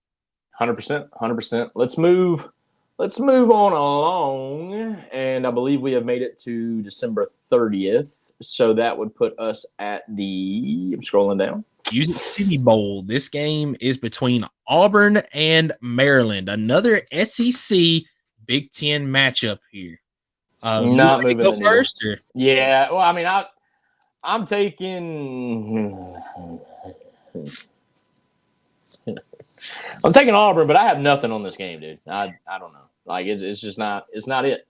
100%. Let's move on along. And I believe we have made it to December 30th. So that would put us at I'm scrolling down. Music City Bowl. This game is between Auburn and Maryland. Another SEC Big Ten matchup here. Not moving go first, or? Yeah. Well, I mean, I'm taking Auburn, but I have nothing on this game, dude. I don't know. Like, it's just not. It's not it.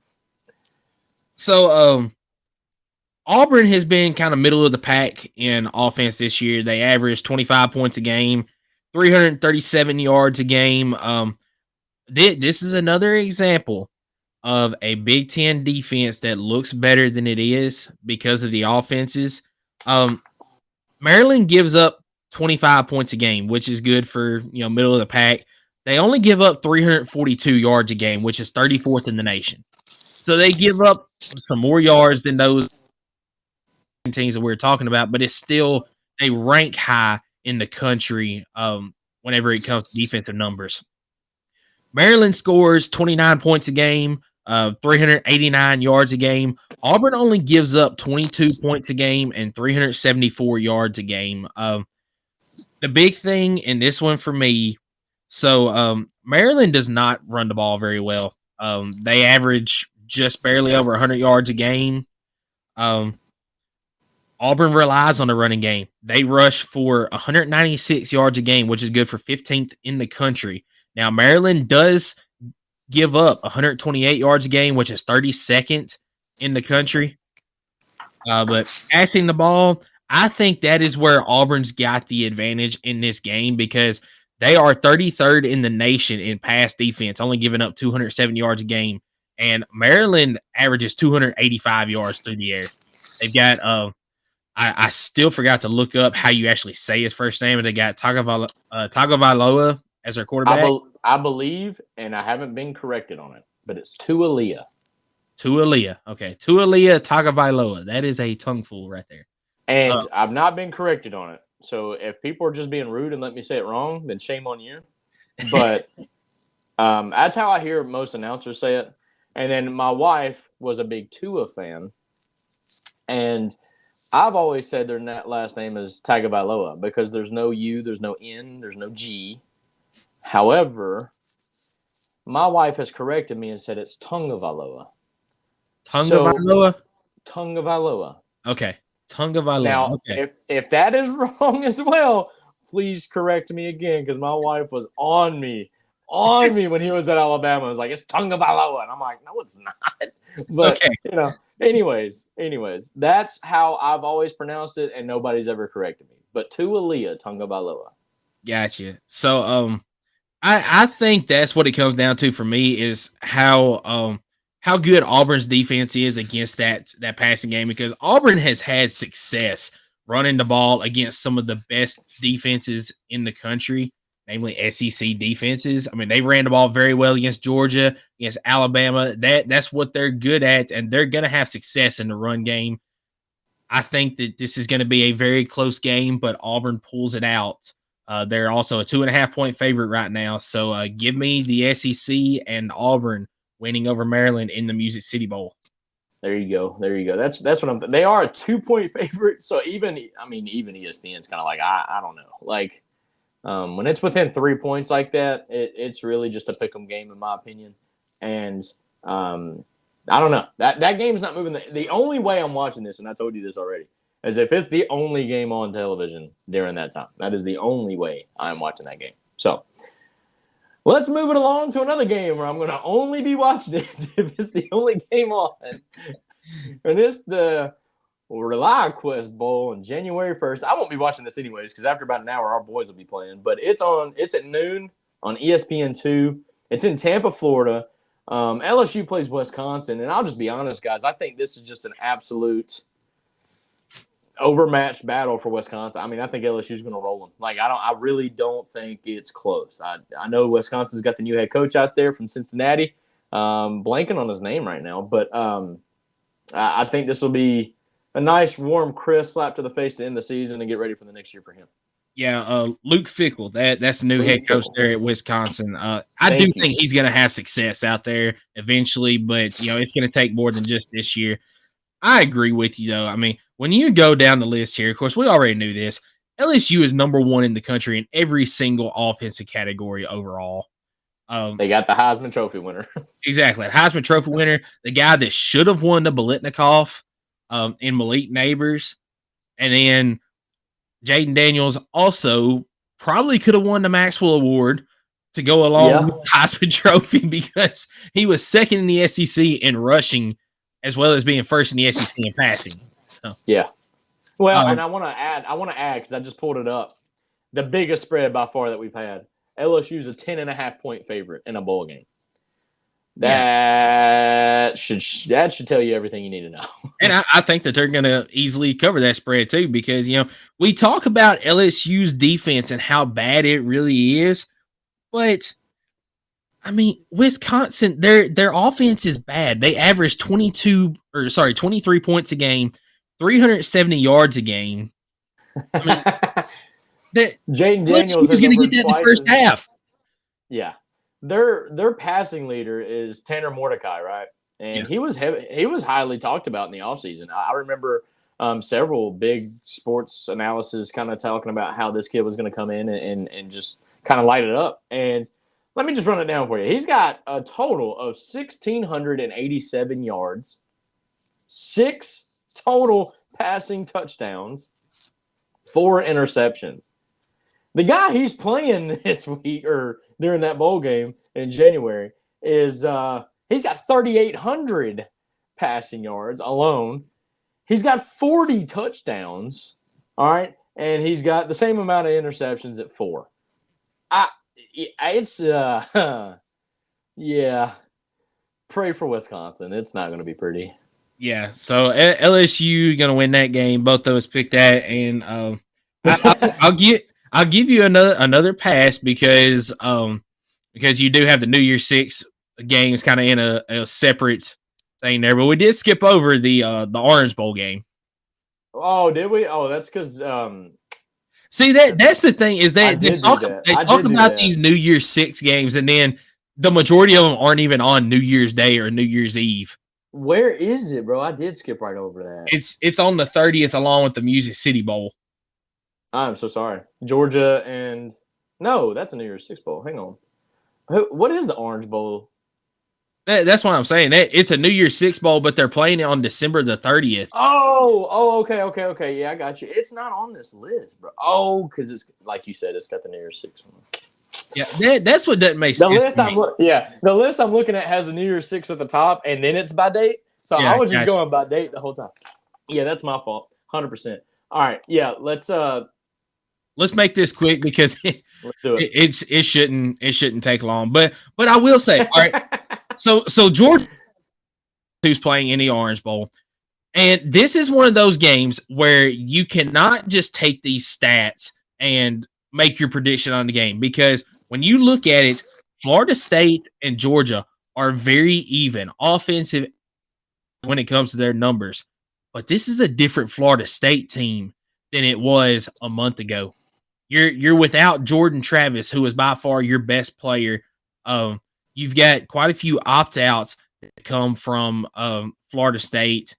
So, Auburn has been kind of middle of the pack in offense this year. They average 25 points a game, 337 yards a game. This is another example of a Big Ten defense that looks better than it is because of the offenses. Maryland gives up 25 points a game, which is good for, middle of the pack. They only give up 342 yards a game, which is 34th in the nation. So they give up some more yards than those teams that we're talking about, but it's still, they rank high in the country whenever it comes to defensive numbers. Maryland scores 29 points a game, 389 yards a game. Auburn only gives up 22 points a game and 374 yards a game. The big thing in this one for me, so Maryland does not run the ball very well. They average just barely over 100 yards a game. Auburn relies on the running game. They rush for 196 yards a game, which is good for 15th in the country. Now, Maryland does give up 128 yards a game, which is 32nd in the country. But passing the ball, I think that is where Auburn's got the advantage in this game, because they are 33rd in the nation in pass defense, only giving up 207 yards a game. And Maryland averages 285 yards through the air. They've got I still forgot to look up how you actually say his first name, but they got Tagovailoa as their quarterback. I believe, and I haven't been corrected on it, but it's Tualia. Okay. Tualia Tagovailoa. That is a tongue fool right there. And I've not been corrected on it. So if people are just being rude and let me say it wrong, then shame on you. But that's how I hear most announcers say it. And then my wife was a big Tua fan. And I've always said their last name is Tagovailoa because there's no U, there's no N, there's no G. However, my wife has corrected me and said it's Tagovailoa. Tagovailoa. Okay. Tagovailoa. Now, okay. if that is wrong as well, please correct me again, because my wife was on me when he was at Alabama. I was like, it's Tagovailoa. And I'm like, no, it's not. But, okay. Anyways, that's how I've always pronounced it, and nobody's ever corrected me. But Tualia Tagovailoa. Gotcha. So, I think that's what it comes down to for me, is how good Auburn's defense is against that passing game, because Auburn has had success running the ball against some of the best defenses in the country, namely SEC defenses. I mean, they ran the ball very well against Georgia, against Alabama. That's what they're good at, and they're going to have success in the run game. I think that this is going to be a very close game, but Auburn pulls it out. They're also a 2.5-point favorite right now. So give me the SEC and Auburn winning over Maryland in the Music City Bowl. There you go. That's what I'm. They are a 2-point favorite. So even ESPN's kind of like I don't know. Like when it's within 3 points like that, it's really just a pick'em game in my opinion. And I don't know. That game's not moving. The only way I'm watching this, and I told you this already, is if it's the only game on television during that time. That is the only way I'm watching that game. So let's move it along to another game where I'm going to only be watching it if it's the only game on. And it's the ReliaQuest Bowl on January 1st. I won't be watching this anyways because after about an hour, our boys will be playing. But it's at noon on ESPN2. It's in Tampa, Florida. LSU plays Wisconsin, and I'll just be honest, guys. I think this is just an absolute overmatched battle for Wisconsin. I mean, I think LSU is going to roll them. Like, I really don't think it's close. I know Wisconsin's got the new head coach out there from Cincinnati. Blanking on his name right now, but I think this will be a nice, warm, crisp slap to the face to end the season and get ready for the next year for him. Yeah, Luke Fickell, that's the new head coach there at Wisconsin. I do think he's going to have success out there eventually, but it's going to take more than just this year. I agree with you, though. I mean, when you go down the list here, of course, we already knew this. LSU is number one in the country in every single offensive category overall. They got the Heisman Trophy winner. Exactly. The Heisman Trophy winner, the guy that should have won the Biletnikoff in Malik Neighbors. And then Jaden Daniels also probably could have won the Maxwell Award to go along with the Heisman Trophy because he was second in the SEC in rushing as well as being first in the SEC in passing. So. Yeah. Well, and I want to add because I just pulled it up. The biggest spread by far that we've had. LSU is a 10.5-point favorite in a bowl game. That should tell you everything you need to know. And I think that they're going to easily cover that spread too because, we talk about LSU's defense and how bad it really is, but I mean, Wisconsin, their offense is bad. They average 23 points a game, 370 yards a game. I mean, Jaden Daniels is going to get that in the first half. Yeah. Their passing leader is Tanner Mordecai, right? And he was highly talked about in the offseason. I remember several big sports analysis kind of talking about how this kid was going to come in and just kind of light it up. And let me just run it down for you. He's got a total of 1,687 yards, 6 total passing touchdowns, 4 interceptions. The guy he's playing this week or during that bowl game in January is he's got 3,800 passing yards alone. He's got 40 touchdowns, all right, and he's got the same amount of interceptions at 4. Pray for Wisconsin. It's not going to be pretty. Yeah, so LSU going to win that game. Both of us picked that, and I'll give you another pass because you do have the New Year's Six games kind of in a separate thing there, but we did skip over the Orange Bowl game. Oh, did we? Oh, that's because see that's the thing is they talk about these New Year's Six games, and then the majority of them aren't even on New Year's Day or New Year's Eve. Where is it, bro? I did skip right over that. It's on the 30th along with the Music City Bowl. I'm so sorry. Georgia and no, that's a New Year's Six bowl. Hang on. What is the Orange Bowl? That's what I'm saying. It's a New Year's Six bowl, but they're playing it on December the 30th. Oh, okay. Yeah, I got you. It's not on this list, bro. Oh, because it's like you said, it's got the New Year's Six on it. Yeah, that's what doesn't make sense. The list I'm looking at has the New Year's Six at the top, and then it's by date. So I was just going by date the whole time. Yeah, that's my fault. 100%. All right. Yeah, let's make this quick because let's do it. It shouldn't take long. But I will say, all right. So Georgia, who's playing in the Orange Bowl, and this is one of those games where you cannot just take these stats and make your prediction on the game because when you look at it, Florida State and Georgia are very even offensive when it comes to their numbers. but this is a different Florida State team than it was a month ago. You're without Jordan Travis, who is by far your best player. You've got quite a few opt-outs that come from Florida State.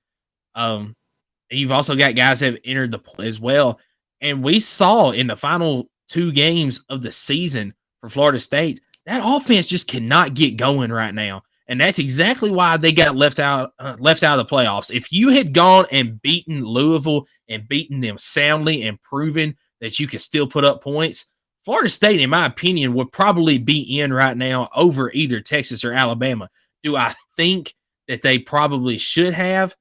You've also got guys that have entered the pool as well. And we saw in the final 2 games of the season for Florida State, that offense just cannot get going right now. And that's exactly why they got left out of the playoffs. If you had gone and beaten Louisville and beaten them soundly and proven that you could still put up points, Florida State, in my opinion, would probably be in right now over either Texas or Alabama. Do I think that they probably should have?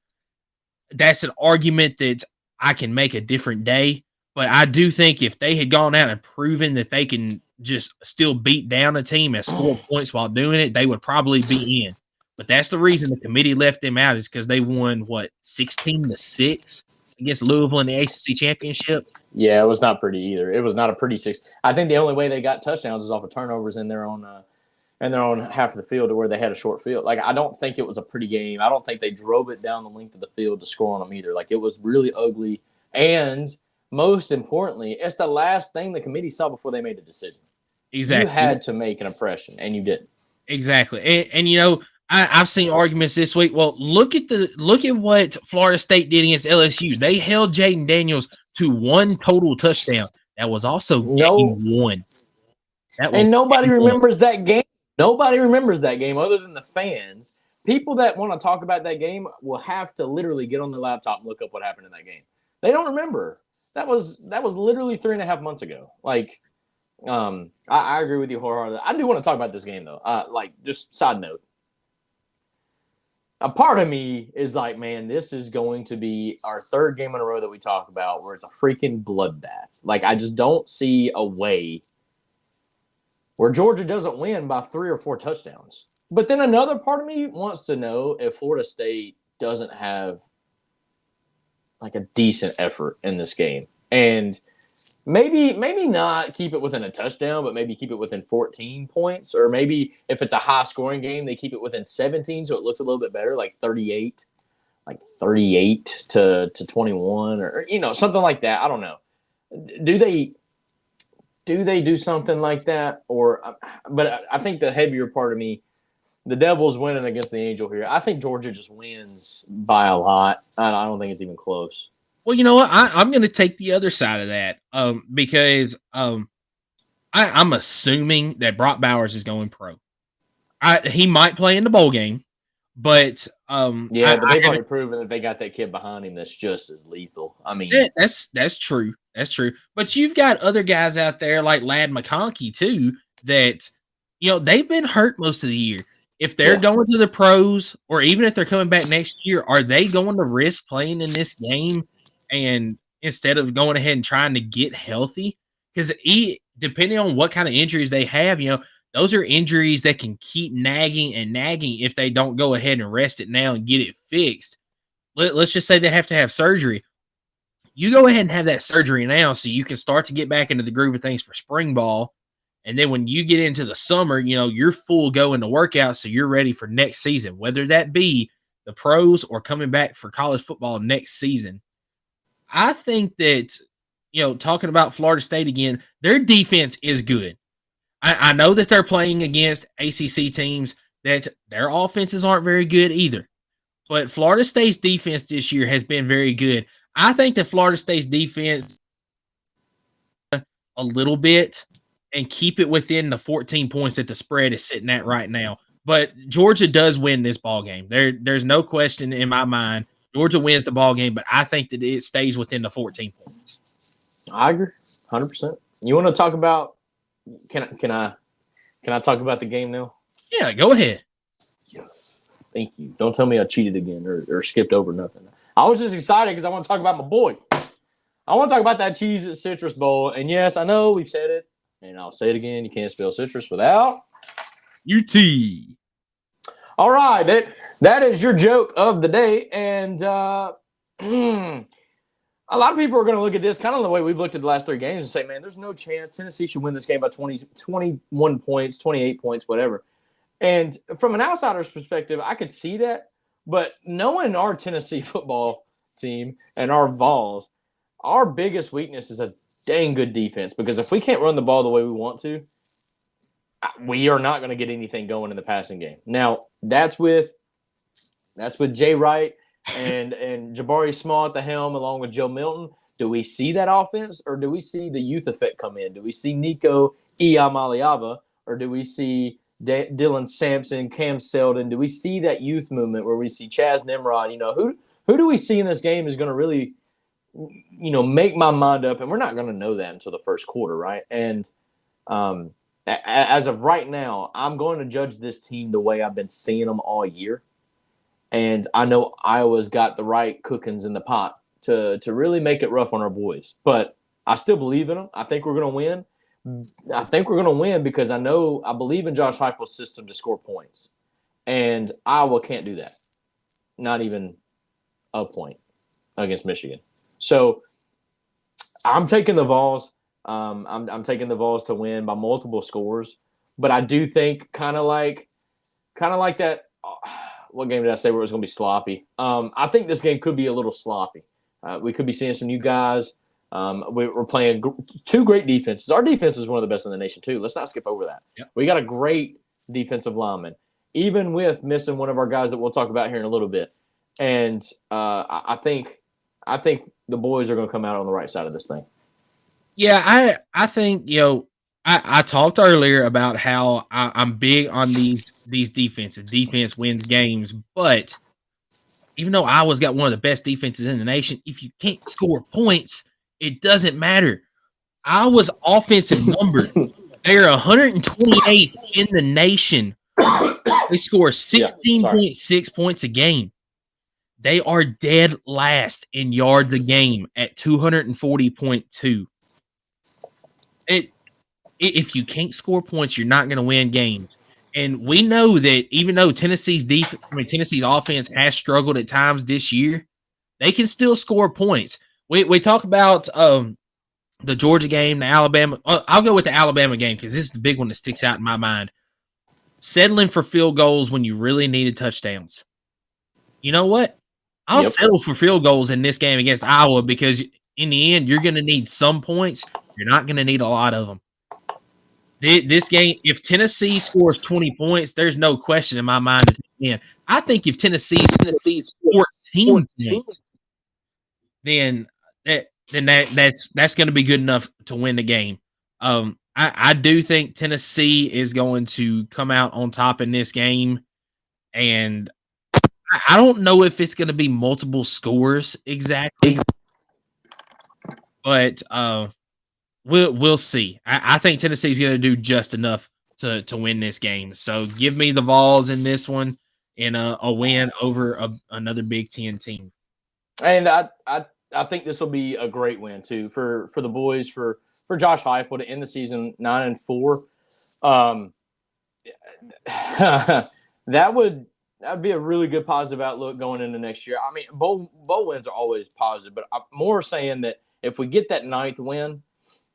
That's an argument that I can make a different day. But I do think if they had gone out and proven that they can just still beat down a team and score points while doing it, they would probably be in. But that's the reason the committee left them out, is because they won, 16-6 against Louisville in the ACC championship? Yeah, it was not pretty either. It was not a pretty 6. I think the only way they got touchdowns is off of turnovers in their own half of the field, to where they had a short field. Like, I don't think it was a pretty game. I don't think they drove it down the length of the field to score on them either. Like, it was really ugly. And most importantly, it's the last thing the committee saw before they made a decision. Exactly. You had to make an impression, and you didn't. Exactly. And I've seen arguments this week. Well, look at what Florida State did against LSU. They held Jaden Daniels to 1 total touchdown. That was also game 1. And nobody remembers that game. Nobody remembers that game other than the fans. People that want to talk about that game will have to literally get on their laptop and look up what happened in that game. They don't remember. That was literally 3.5 months ago. Like, I agree with you wholeheartedly. I do want to talk about this game, though. Just side note. A part of me is like, man, this is going to be our 3rd game in a row that we talk about where it's a freaking bloodbath. Like, I just don't see a way where Georgia doesn't win by 3 or 4 touchdowns. But then another part of me wants to know if Florida State doesn't have like a decent effort in this game. And maybe not keep it within a touchdown, but maybe keep it within 14 points. Or maybe if it's a high-scoring game, they keep it within 17 so it looks a little bit better, like 38 to 21 or something like that. I don't know. Do they do something like that? But I think the heavier part of me, the Devils winning against the Angel here, I think Georgia just wins by a lot. I don't think it's even close. Well, you know what? I'm going to take the other side of that because I'm assuming that Brock Bowers is going pro. He might play in the bowl game, but but they've already proven that they got that kid behind him that's just as lethal. I mean, that's true. That's true. But you've got other guys out there like Ladd McConkey too that they've been hurt most of the year. If they're going to the pros, or even if they're coming back next year, are they going to risk playing in this game? And instead of going ahead and trying to get healthy, because depending on what kind of injuries they have, those are injuries that can keep nagging if they don't go ahead and rest it now and get it fixed. Let's just say they have to have surgery. You go ahead and have that surgery now so you can start to get back into the groove of things for spring ball. And then when you get into the summer, you're full go into workouts, so you're ready for next season, whether that be the pros or coming back for college football next season. I think that, talking about Florida State again, their defense is good. I know that they're playing against ACC teams that their offenses aren't very good either. But Florida State's defense this year has been very good. I think that Florida State's defense a little bit and keep it within the 14 points that the spread is sitting at right now. But Georgia does win this ball game. There's no question in my mind. Georgia wins the ball game, but I think that it stays within the 14 points. I agree, 100%. You want to talk about? Can I talk about the game now? Yeah, go ahead. Thank you. Don't tell me I cheated again or skipped over nothing. I was just excited because I want to talk about my boy. I want to talk about that cheese at Citrus Bowl. And yes, I know we've said it, and I'll say it again. You can't spell citrus without UT. All right, that is your joke of the day, and a lot of people are going to look at this kind of the way we've looked at the last 3 games and say, man, there's no chance Tennessee should win this game by 21 points, 28 points, whatever. And from an outsider's perspective, I could see that, but knowing our Tennessee football, team and our Vols, our biggest weakness is a dang good defense, because if we can't run the ball the way we want to, we are not going to get anything going in the passing game. Now, that's with Jay Wright and Jabari Small at the helm along with Joe Milton. Do we see that offense, or do we see the youth effect come in? Do we see Nico Iamaleava, or do we see Dylan Sampson, Cam Selden? Do we see that youth movement where we see Chaz Nimrod? Who do we see in this game is going to really, make my mind up? And we're not going to know that until the first quarter, right? And as of right now, I'm going to judge this team the way I've been seeing them all year. And I know Iowa's got the right cookings in the pot to really make it rough on our boys. But I still believe in them. I think we're going to win. I think we're going to win because I believe in Josh Heupel's system to score points. And Iowa can't do that. Not even a point against Michigan. So I'm taking the Vols. I'm taking the Vols to win by multiple scores. But I do think kind of like that. What game did I say where it was going to be sloppy? I think this game could be a little sloppy. We could be seeing some new guys. We're playing two great defenses. Our defense is one of the best in the nation, too. Let's not skip over that. Yep. We got a great defensive lineman, even with missing one of our guys that we'll talk about here in a little bit. And I think the boys are going to come out on the right side of this thing. Yeah, I think, I talked earlier about how I'm big on these defenses. Defense wins games, but even though Iowa's got one of the best defenses in the nation, if you can't score points, it doesn't matter. Iowa's offensive numbers, they're 128 in the nation. They score 16.6 points a game. They are dead last in yards a game at 240.2. If you can't score points, you're not going to win games. And we know that even though Tennessee's offense has struggled at times this year, they can still score points. We talk about the Georgia game, the Alabama. I'll go with the Alabama game because this is the big one that sticks out in my mind. Settling for field goals when you really needed touchdowns. You know what? I'll settle for field goals in this game against Iowa because in the end, you're going to need some points. You're not going to need a lot of them. This game, if Tennessee scores 20 points, there's no question in my mind at the end. I think if Tennessee scores 14 points, then that's going to be good enough to win the game. I do think Tennessee is going to come out on top in this game, and I don't know if it's going to be multiple scores exactly, but we'll see. I think Tennessee's going to do just enough to win this game. So give me the Vols in this one and a win over another Big Ten team. And I think this will be a great win too for the boys, for Josh Heupel to end the season 9-4. That'd be a really good positive outlook going into next year. I mean, bowl wins are always positive, but I'm more saying that if we get that 9th win,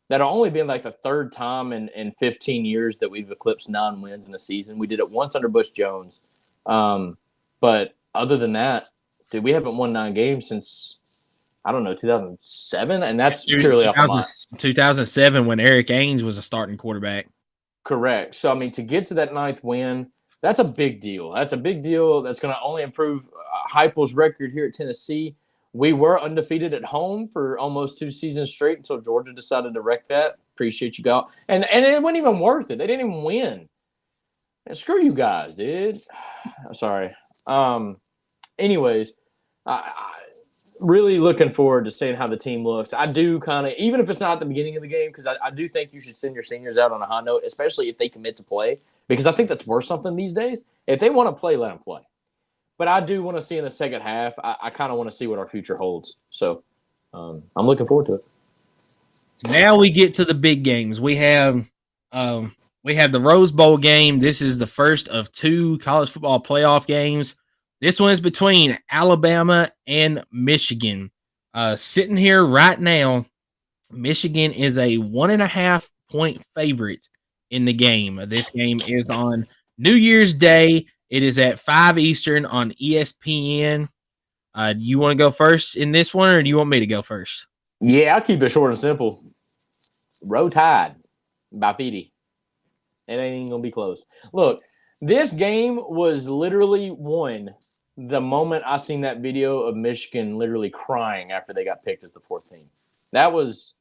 that'll only be like the third time in 15 years that we've eclipsed 9 wins in a season. We did it once under Bush Jones. But other than that, dude, we haven't won 9 games since, I don't know, 2007. And that's purely off of 2007 when Eric Ainge was a starting quarterback. Correct. So, I mean, to get to that 9th win, that's a big deal. That's a big deal. That's going to only improve Heupel's record here at Tennessee. We were undefeated at home for almost 2 seasons straight until Georgia decided to wreck that. Appreciate you guys. And it wasn't even worth it. They didn't even win. And screw you guys, dude. I'm sorry. Anyways, I really looking forward to seeing how the team looks. I do kind of, even if it's not at the beginning of the game, because I do think you should send your seniors out on a high note, especially if they commit to play, because I think that's worth something these days. If they want to play, let them play. But I do want to see in the second half. I kind of want to see what our future holds. So I'm looking forward to it. Now we get to the big games. We have the Rose Bowl game. This is the first of 2 college football playoff games. This one is between Alabama and Michigan. Sitting here right now, Michigan is a 1.5 point favorite in the game. This game is on New Year's Day. It is at 5 Eastern on ESPN. You want to go first in this one, or do you want me to go first? Yeah, I'll keep it short and simple. Row Tide by Petey. It ain't even going to be close. Look, this game was literally won the moment I seen that video of Michigan literally crying after they got picked as the fourth team. That was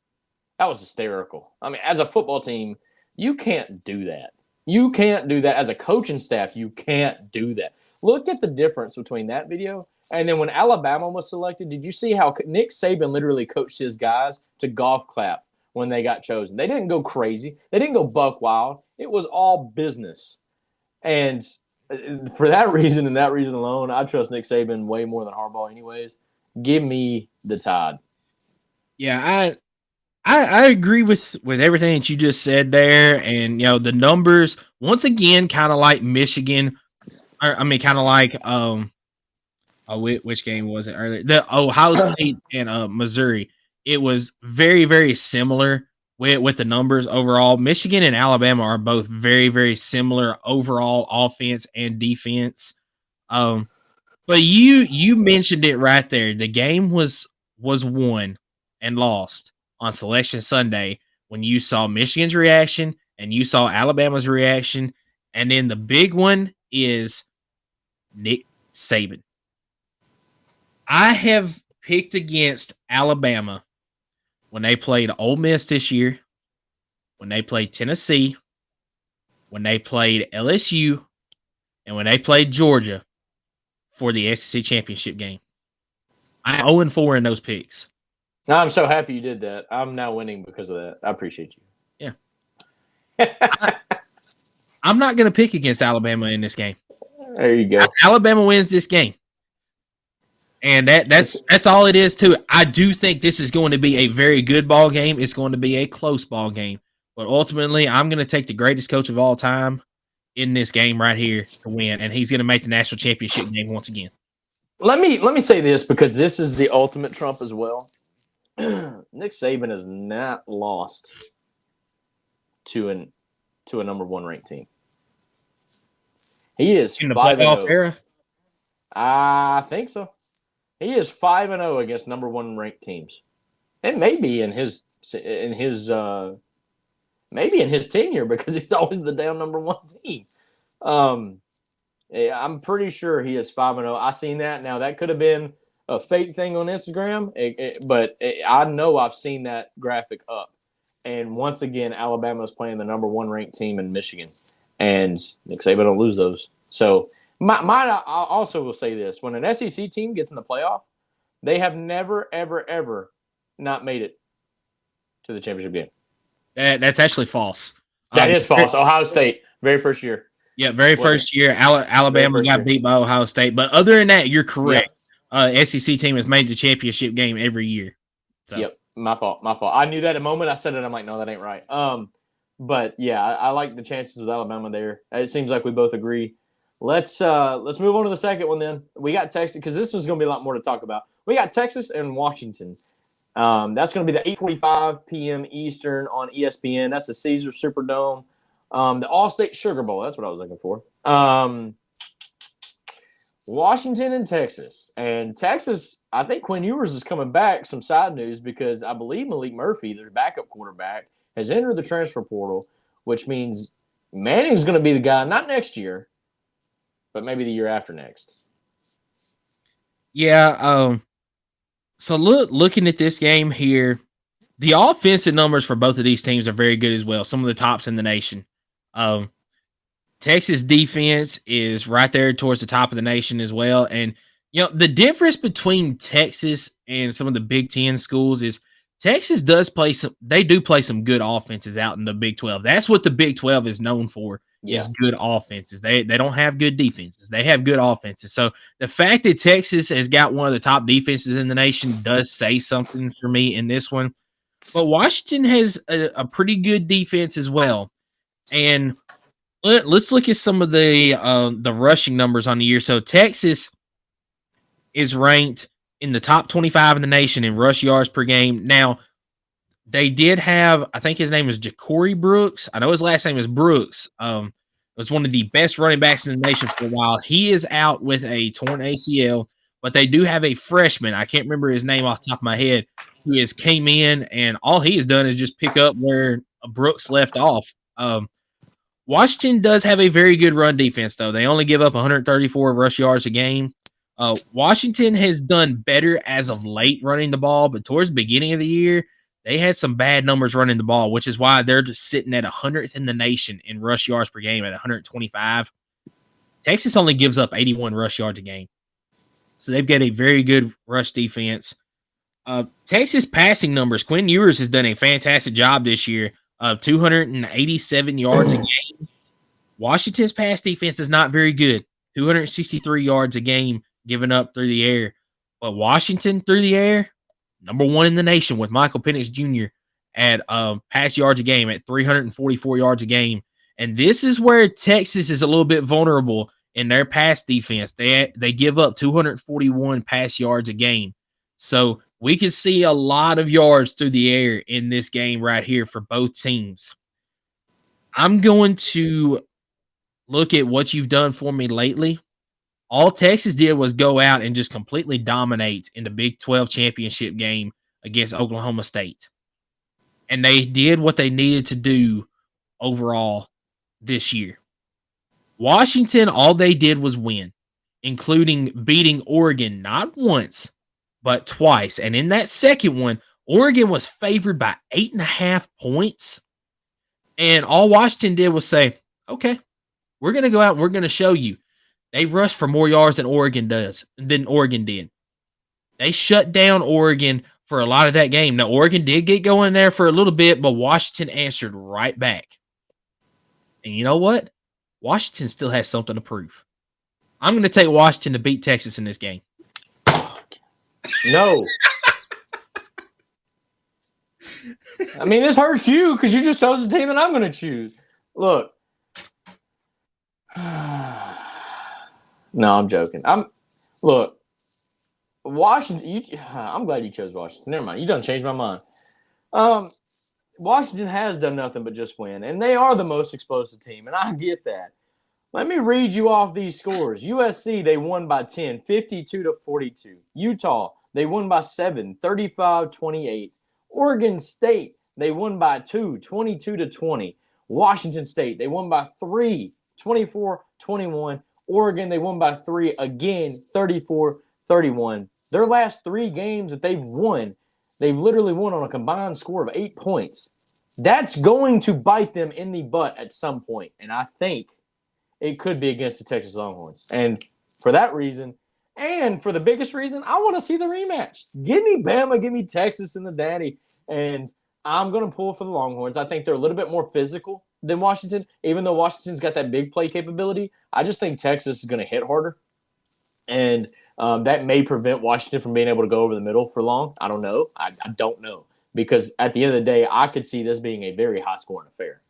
hysterical. I mean, as a football team, you can't do that. You can't do that. As a coaching staff, you can't do that. Look at the difference between that video and then when Alabama was selected. Did you see how Nick Saban literally coached his guys to golf clap when they got chosen? They didn't go crazy. They didn't go buck wild. It was all business. And for that reason and that reason alone, I trust Nick Saban way more than Harbaugh anyways. Give me the Tide. Yeah, I agree with everything that you just said there. And, the numbers, once again, kind of like Michigan. I mean, kind of like which game was it earlier? The Ohio State and Missouri. It was very, very similar with the numbers overall. Michigan and Alabama are both very, very similar overall offense and defense. But you mentioned it right there. The game was won and lost on Selection Sunday when you saw Michigan's reaction and you saw Alabama's reaction. And then the big one is Nick Saban. I have picked against Alabama when they played Ole Miss this year, when they played Tennessee, when they played LSU, and when they played Georgia for the SEC championship game. I'm 0-4 in those picks. I'm so happy you did that. I'm now winning because of that. I appreciate you. Yeah. I'm not going to pick against Alabama in this game. There you go. Alabama wins this game. And that's all it is to it. I do think this is going to be a very good ball game. It's going to be a close ball game. But ultimately, I'm going to take the greatest coach of all time in this game right here to win. And he's going to make the national championship game once again. Let me say this because this is the ultimate trump as well. Nick Saban has not lost to a number one ranked team. He is in the playoff era. I think so. He is 5-0 against number one ranked teams. It may be in his tenure because he's always the damn number one team. I'm pretty sure he is 5-0. I seen that. Now that could have been a fake thing on Instagram, but I know I've seen that graphic up. And once again, Alabama is playing the number one ranked team in Michigan, and Nick Saban don't lose those. So, I also will say this: when an SEC team gets in the playoff, they have never, ever, ever not made it to the championship game. That's actually false. That is false. Ohio State, very first year. Yeah, very first year. Alabama got beat by Ohio State. But other than that, you're correct. Yep. SEC team has made the championship game every year. So. Yep, my fault. I knew that the moment I said it, I'm like, no, that ain't right. But yeah, I like the chances with Alabama there. It seems like we both agree. Let's move on to the second one then. We got Texas because this was going to be a lot more to talk about. We got Texas and Washington. That's going to be the 8:45 p.m. Eastern on ESPN. That's the Caesar Superdome. The All-State Sugar Bowl. That's what I was looking for. Washington and Texas. And Texas, I think Quinn Ewers is coming back. Some side news because I believe Malik Murphy, their backup quarterback, has entered the transfer portal, which means Manning's going to be the guy, not next year, but maybe the year after next. Yeah. So looking at this game here, the offensive numbers for both of these teams are very good as well. Some of the tops in the nation. Texas defense is right there towards the top of the nation as well. And, the difference between Texas and some of the Big Ten schools is Texas does play some good offenses out in the Big 12. That's what the Big 12 is known for. Is good offenses. They don't have good defenses. They have good offenses. So the fact that Texas has got one of the top defenses in the nation does say something for me in this one. But Washington has a pretty good defense as well. And let's look at some of the rushing numbers on the year. So Texas is ranked in the top 25 in the nation in rush yards per game. Now, they did have, I think his name is Ja'Cory Brooks. I know his last name is Brooks. Was one of the best running backs in the nation for a while. He is out with a torn ACL. but they do have a freshman. I can't remember his name off the top of my head. Who has came in and all he has done is just pick up where Brooks left off. Washington does have a very good run defense, though. They only give up 134 rush yards a game. Washington has done better as of late running the ball, but towards the beginning of the year, they had some bad numbers running the ball, which is why they're just sitting at 100th in the nation in rush yards per game at 125. Texas only gives up 81 rush yards a game. So they've got a very good rush defense. Texas passing numbers, Quinn Ewers has done a fantastic job this year of 287 yards a game. Washington's pass defense is not very good, 263 yards a game given up through the air. But Washington through the air, number one in the nation with Michael Penix Jr. at pass yards a game at 344 yards a game. And this is where Texas is a little bit vulnerable in their pass defense. They give up 241 pass yards a game. So we can see a lot of yards through the air in this game right here for both teams. I'm going to look at what you've done for me lately. All Texas did was go out and just completely dominate in the Big 12 championship game against Oklahoma State. And they did what they needed to do overall this year. Washington, all they did was win, including beating Oregon not once, but twice. And in that second one, Oregon was favored by 8.5 points. And all Washington did was say, okay, we're going to go out and we're going to show you. They rushed for more yards than Oregon did. They shut down Oregon for a lot of that game. Now, Oregon did get going there for a little bit, but Washington answered right back. And you know what? Washington still has something to prove. I'm going to take Washington to beat Texas in this game. No. I mean, this hurts you because you just chose the team that I'm going to choose. Look. No, I'm joking. Look, Washington. I'm glad you chose Washington. Never mind. You done changed my mind. Washington has done nothing but just win, and they are the most explosive team, and I get that. Let me read you off these scores. USC, they won by 10, 52-42. Utah, they won by 7, 35-28. Oregon State, they won by 2, 22-20. Washington State, they won by 3, 24-21. Oregon, they won by 3 again, 34-31. Their last 3 games that they've won, they've literally won on a combined score of 8 points. That's going to bite them in the butt at some point, and I think it could be against the Texas Longhorns. And for that reason, and for the biggest reason, I want to see the rematch. Give me Bama, give me Texas and the daddy, and I'm going to pull for the Longhorns. I think they're a little bit more physical than Washington, even though Washington's got that big play capability. I just think Texas is going to hit harder, and that may prevent Washington from being able to go over the middle for long. I don't know. I don't know, because at the end of the day, I could see this being a very high-scoring affair.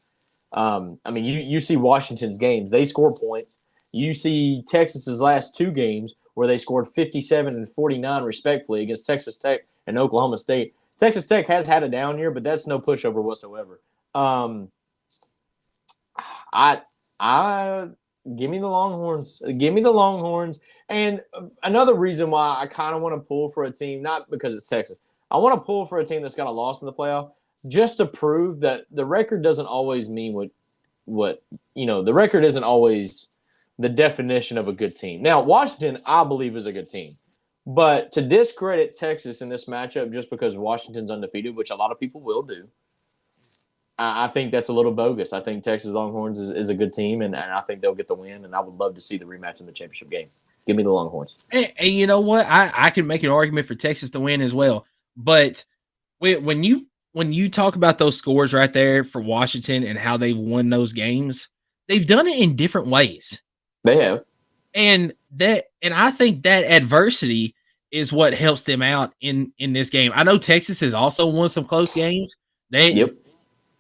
I mean, you see Washington's games. They score points. You see Texas's last 2 games where they scored 57 and 49 respectively against Texas Tech and Oklahoma State. Texas Tech has had a down year, but that's no pushover whatsoever. Give me the Longhorns. Give me the Longhorns. And another reason why I kind of want to pull for a team, not because it's Texas. I want to pull for a team that's got a loss in the playoff just to prove that the record doesn't always mean what the record isn't always the definition of a good team. Now, Washington, I believe, is a good team. But to discredit Texas in this matchup just because Washington's undefeated, which a lot of people will do, I think that's a little bogus. I think Texas Longhorns is a good team, and I think they'll get the win, and I would love to see the rematch in the championship game. Give me the Longhorns. And you know what? I can make an argument for Texas to win as well. But when you talk about those scores right there for Washington and how they've won those games, they've done it in different ways. They have. And I think that adversity is what helps them out in this game. I know Texas has also won some close games.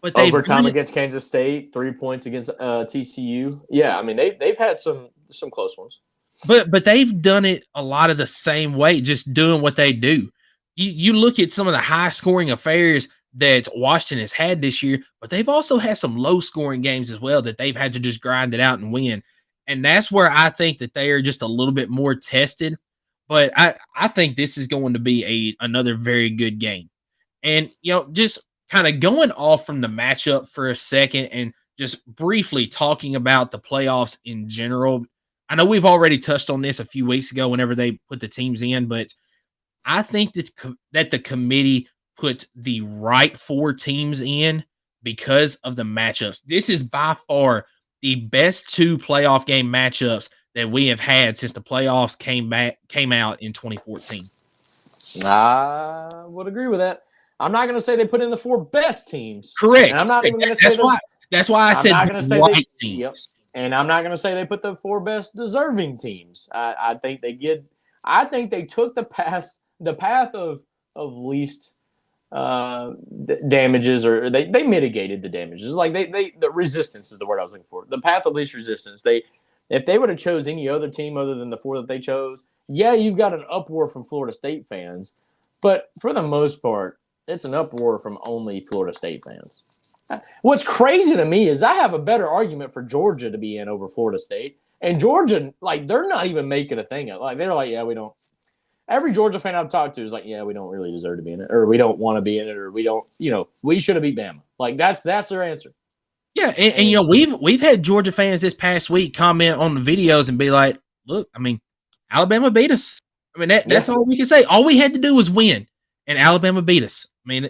But overtime against Kansas State, 3 points against TCU. Yeah, I mean they've had some close ones. But they've done it a lot of the same way, just doing what they do. You look at some of the high scoring affairs that Washington has had this year, but they've also had some low scoring games as well that they've had to just grind it out and win. And that's where I think that they are just a little bit more tested. But I think this is going to be another very good game. And just kind of going off from the matchup for a second and just briefly talking about the playoffs in general. I know we've already touched on this a few weeks ago whenever they put the teams in, but I think that the committee put the right 4 teams in because of the matchups. This is by far the best 2 playoff game matchups that we have had since the playoffs came out in 2014. I would agree with that. I'm not going to say they put in the 4 best teams. Correct. And I'm not even going to say that's why I said the right teams. Yep. And I'm not going to say they put the 4 best deserving teams. I think they took the path of least damages, or they mitigated the damages. Like the resistance is the word I was looking for. The path of least resistance. If they would have chose any other team other than the 4 that they chose, yeah, you've got an uproar from Florida State fans, but for the most part, it's an uproar from only Florida State fans. What's crazy to me is I have a better argument for Georgia to be in over Florida State, and Georgia, like, they're not even making a thing of it. Like, they're like, yeah, we don't. Every Georgia fan I've talked to is like, yeah, we don't really deserve to be in it, or we don't want to be in it, or we don't, we should have beat Bama. Like, that's their answer. Yeah, and we've had Georgia fans this past week comment on the videos and be like, look, I mean, Alabama beat us. I mean, that's all we can say. All we had to do was win, and Alabama beat us. I mean,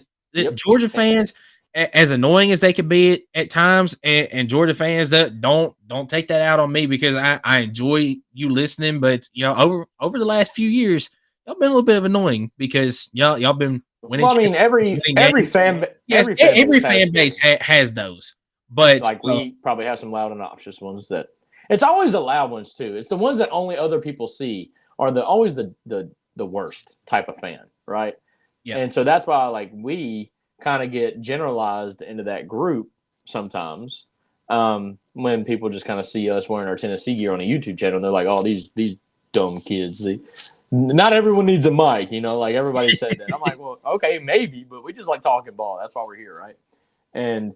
Georgia fans, as annoying as they could be at times, and Georgia fans that don't take that out on me, because I enjoy you listening, but over the last few years, y'all been a little bit of annoying because y'all been winning. Well, I mean, every fan base has those. But like we probably have some loud and obnoxious ones that it's always the loud ones too. It's the ones that only other people see are always the worst type of fan, right? Yeah. And so that's why we kind of get generalized into that group sometimes when people just kind of see us wearing our Tennessee gear on a YouTube channel. And they're like, oh, these dumb kids. Not everyone needs a mic, like everybody said that. I'm like, well, okay, maybe, but we just like talking ball. That's why we're here, right? And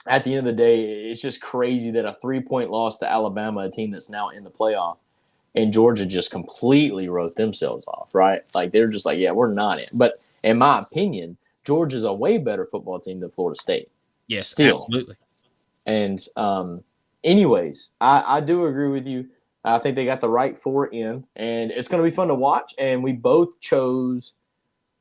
at the end of the day, it's just crazy that a 3-point loss to Alabama, a team that's now in the playoff, and Georgia just completely wrote themselves off, right? Like, they're just like, yeah, we're not in. But in my opinion, Georgia's a way better football team than Florida State. Yes, still. Absolutely. And anyways, I do agree with you. I think they got the right 4 in, and it's going to be fun to watch. And we both chose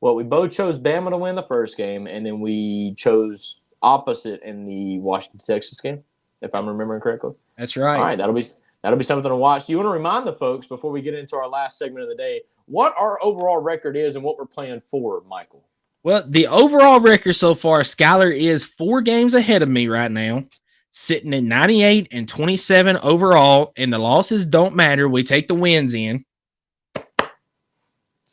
Bama to win the first game, and then we chose opposite in the Washington, Texas game, if I'm remembering correctly. That's right. All right, that'll be something to watch. Do you want to remind the folks before we get into our last segment of the day what our overall record is and what we're playing for, Michael? Well, the overall record so far, Skylar is 4 games ahead of me right now, sitting at 98-27 overall, and the losses don't matter. We take the wins in.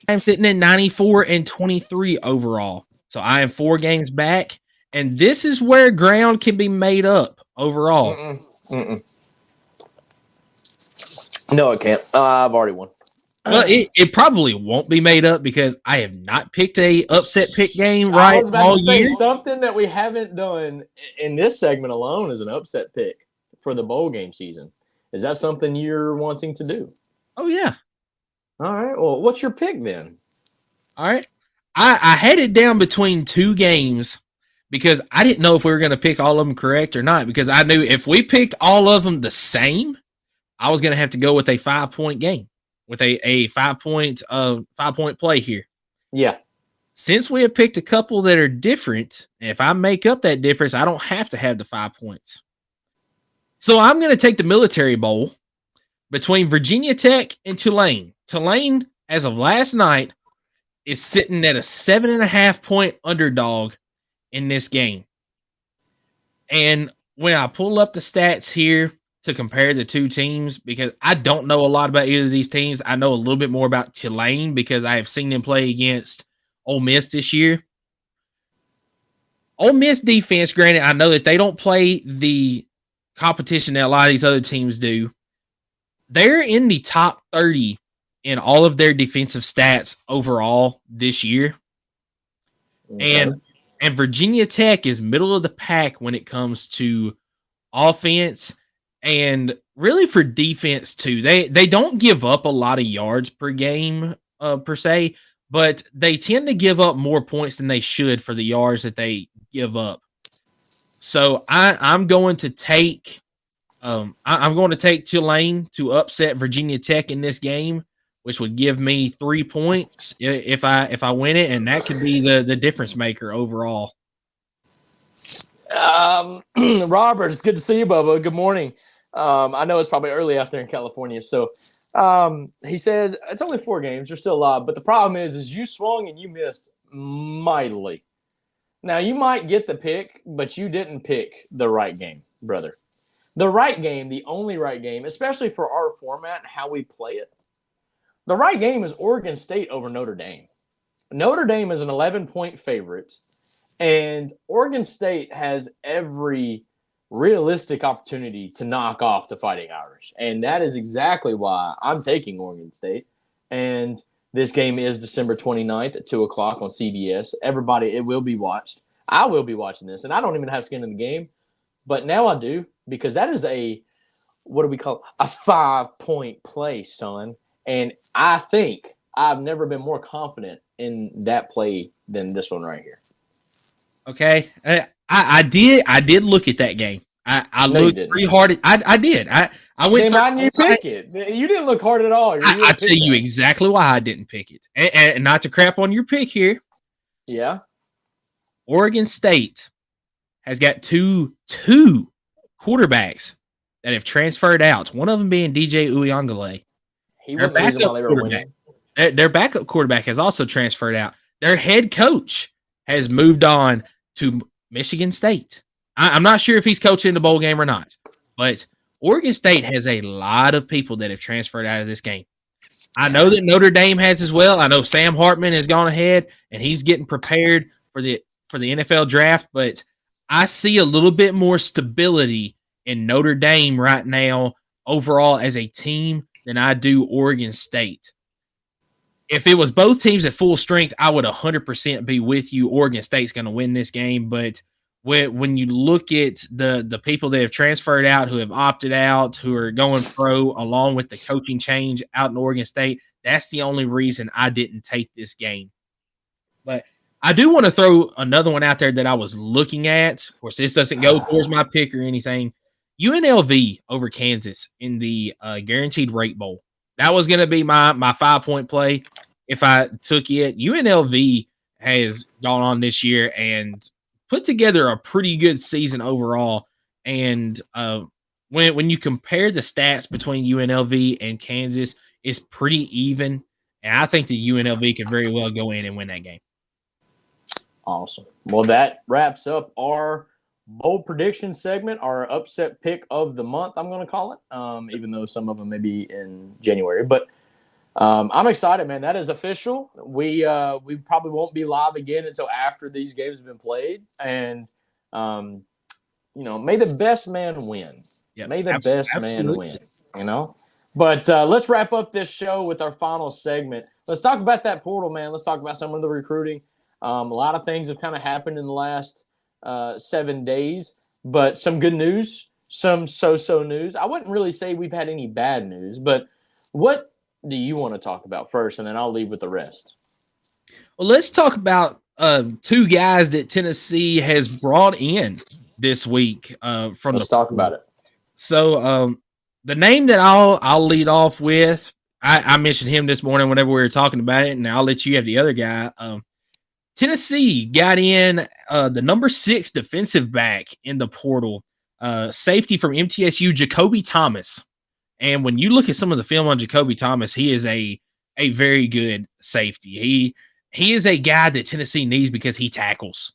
I'm sitting at 94-23 overall, so I am 4 games back. And this is where ground can be made up overall. No, it can't. I've already won. Well, it probably won't be made up because I have not picked a upset pick game I was about to say something that we haven't done in this segment alone is an upset pick for the bowl game season. Is that something you're wanting to do? Oh, yeah. All right. Well, what's your pick then? All right. I had it down between 2 games because I didn't know if we were going to pick all of them correct or not, because I knew if we picked all of them the same, I was going to have to go with a 5-point game, with a 5-point play here. Yeah. Since we have picked a couple that are different, if I make up that difference, I don't have to have the 5 points. So I'm going to take the Military Bowl between Virginia Tech and Tulane. Tulane, as of last night, is sitting at a 7.5-point underdog in this game. And when I pull up the stats here to compare the 2 teams, because I don't know a lot about either of these teams, I know a little bit more about Tulane because I have seen them play against Ole Miss this year. Ole Miss defense, granted, I know that they don't play the competition that a lot of these other teams do. They're in the top 30 in all of their defensive stats overall this year. Okay. And Virginia Tech is middle of the pack when it comes to offense. And really for defense too. They don't give up a lot of yards per game per se, but they tend to give up more points than they should for the yards that they give up. So I'm going to take I'm going to take Tulane to upset Virginia Tech in this game, which would give me 3 points if I win it, and that could be the difference maker overall. Robert, it's good to see you, Bubba. Good morning. I know it's probably early out there in California, so he said it's only 4 games. You're still alive, but the problem is you swung and you missed mightily. Now you might get the pick, but you didn't pick the right game, brother. The right game, the only right game, especially for our format and how we play it. The right game is Oregon State over Notre Dame. Notre Dame is an 11-point favorite, and Oregon State has every realistic opportunity to knock off the Fighting Irish. And that is exactly why I'm taking Oregon State. And this game is December 29th at 2 o'clock on CBS. Everybody, it will be watched. I will be watching this, and I don't even have skin in the game. But now I do, because that is what do we call it? A 5-point play, son. And I think I've never been more confident in that play than this one right here. Okay. I did look at that game. I looked pretty hard. I did. I went through. You pick it. You didn't look hard at all. I tell you exactly why I didn't pick it. And not to crap on your pick here. Yeah. Oregon State has got two quarterbacks that have transferred out. One of them being DJ Uyunglele. Their backup quarterback has also transferred out. Their head coach has moved on to Michigan State. I'm not sure if he's coaching the bowl game or not, but Oregon State has a lot of people that have transferred out of this game. I know that Notre Dame has as well. I know Sam Hartman has gone ahead and he's getting prepared for the NFL draft, but I see a little bit more stability in Notre Dame right now overall as a team than I do Oregon State. If it was both teams at full strength, I would 100% be with you. Oregon State's going to win this game, but when you look at the people that have transferred out, who have opted out, who are going pro, along with the coaching change out in Oregon State, that's the only reason I didn't take this game. But I do want to throw another one out there that I was looking at. Of course, this doesn't go towards my pick or anything. UNLV over Kansas in the Guaranteed Rate Bowl. That was going to be my 5-point play if I took it. UNLV has gone on this year and put together a pretty good season overall. And when you compare the stats between UNLV and Kansas, it's pretty even. And I think the UNLV could very well go in and win that game. Awesome. Well, that wraps up our bold prediction segment, our upset pick of the month, I'm going to call it, even though some of them may be in January. But I'm excited, man. That is official. We probably won't be live again until after these games have been played. And, may the best man win. Yep, may the best man win, But let's wrap up this show with our final segment. Let's talk about that portal, man. Let's talk about some of the recruiting. A lot of things have kind of happened in the last 7 days, but some good news, some so-so news. I wouldn't really say we've had any bad news, but what do you want to talk about first, and then I'll leave with the rest? Well, let's talk about 2 guys that Tennessee has brought in this week. Let's talk about it. So the name that I'll lead off with, I mentioned him this morning whenever we were talking about it, and I'll let you have the other guy. Tennessee got in the number 6 defensive back in the portal, safety from MTSU, Jacoby Thomas. And when you look at some of the film on Jacoby Thomas, he is a very good safety. He is a guy that Tennessee needs because he tackles.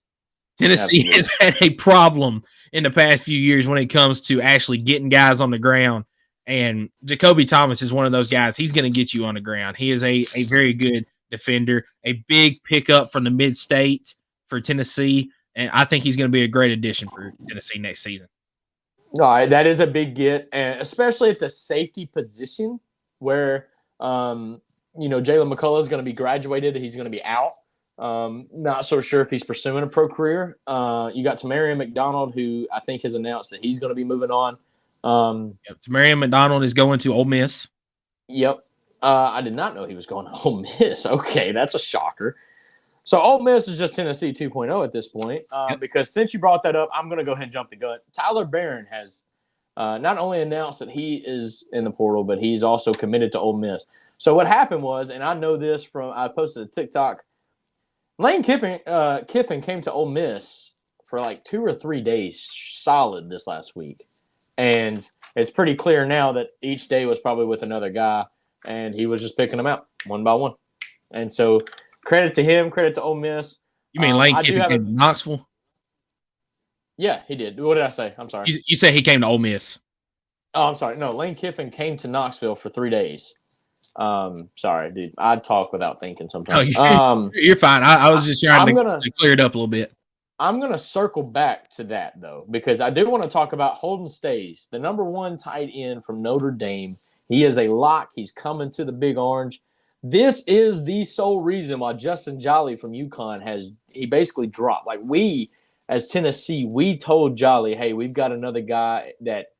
Tennessee has had a problem in the past few years when it comes to actually getting guys on the ground. And Jacoby Thomas is one of those guys. He's going to get you on the ground. He is a very good defender, a big pickup from the mid-state for Tennessee, and I think he's going to be a great addition for Tennessee next season. No, that is a big get, and especially at the safety position where, Jalen McCullough is going to be graduated. He's going to be out. Not so sure if he's pursuing a pro career. You got Tamarion McDonald, who I think has announced that he's going to be moving on. Marion McDonald is going to Ole Miss. Yep. I did not know he was going to Ole Miss. Okay, that's a shocker. So Ole Miss is just Tennessee 2.0 at this point. Because since you brought that up, I'm going to go ahead and jump the gun. Tyler Barron has not only announced that he is in the portal, but he's also committed to Ole Miss. So what happened was, and I know this from I posted a TikTok, Lane Kiffin came to Ole Miss for like 2 or 3 days solid this last week. And it's pretty clear now that each day was probably with another guy, and he was just picking them out one by one. And so credit to him, credit to Ole Miss. You mean Lane Kiffin came to Knoxville? Yeah, he did. What did I say? I'm sorry. You said he came to Ole Miss. Oh, I'm sorry. No, Lane Kiffin came to Knoxville for 3 days. Sorry, dude. I talk without thinking sometimes. You're fine. I was just trying to clear it up a little bit. I'm going to circle back to that, though, because I do want to talk about Holden Stays, the number 1 tight end from Notre Dame. He is a lock. He's coming to the Big Orange. This is the sole reason why Justin Jolly from UConn he basically dropped. Like we, as Tennessee, we told Jolly, hey, we've got another guy that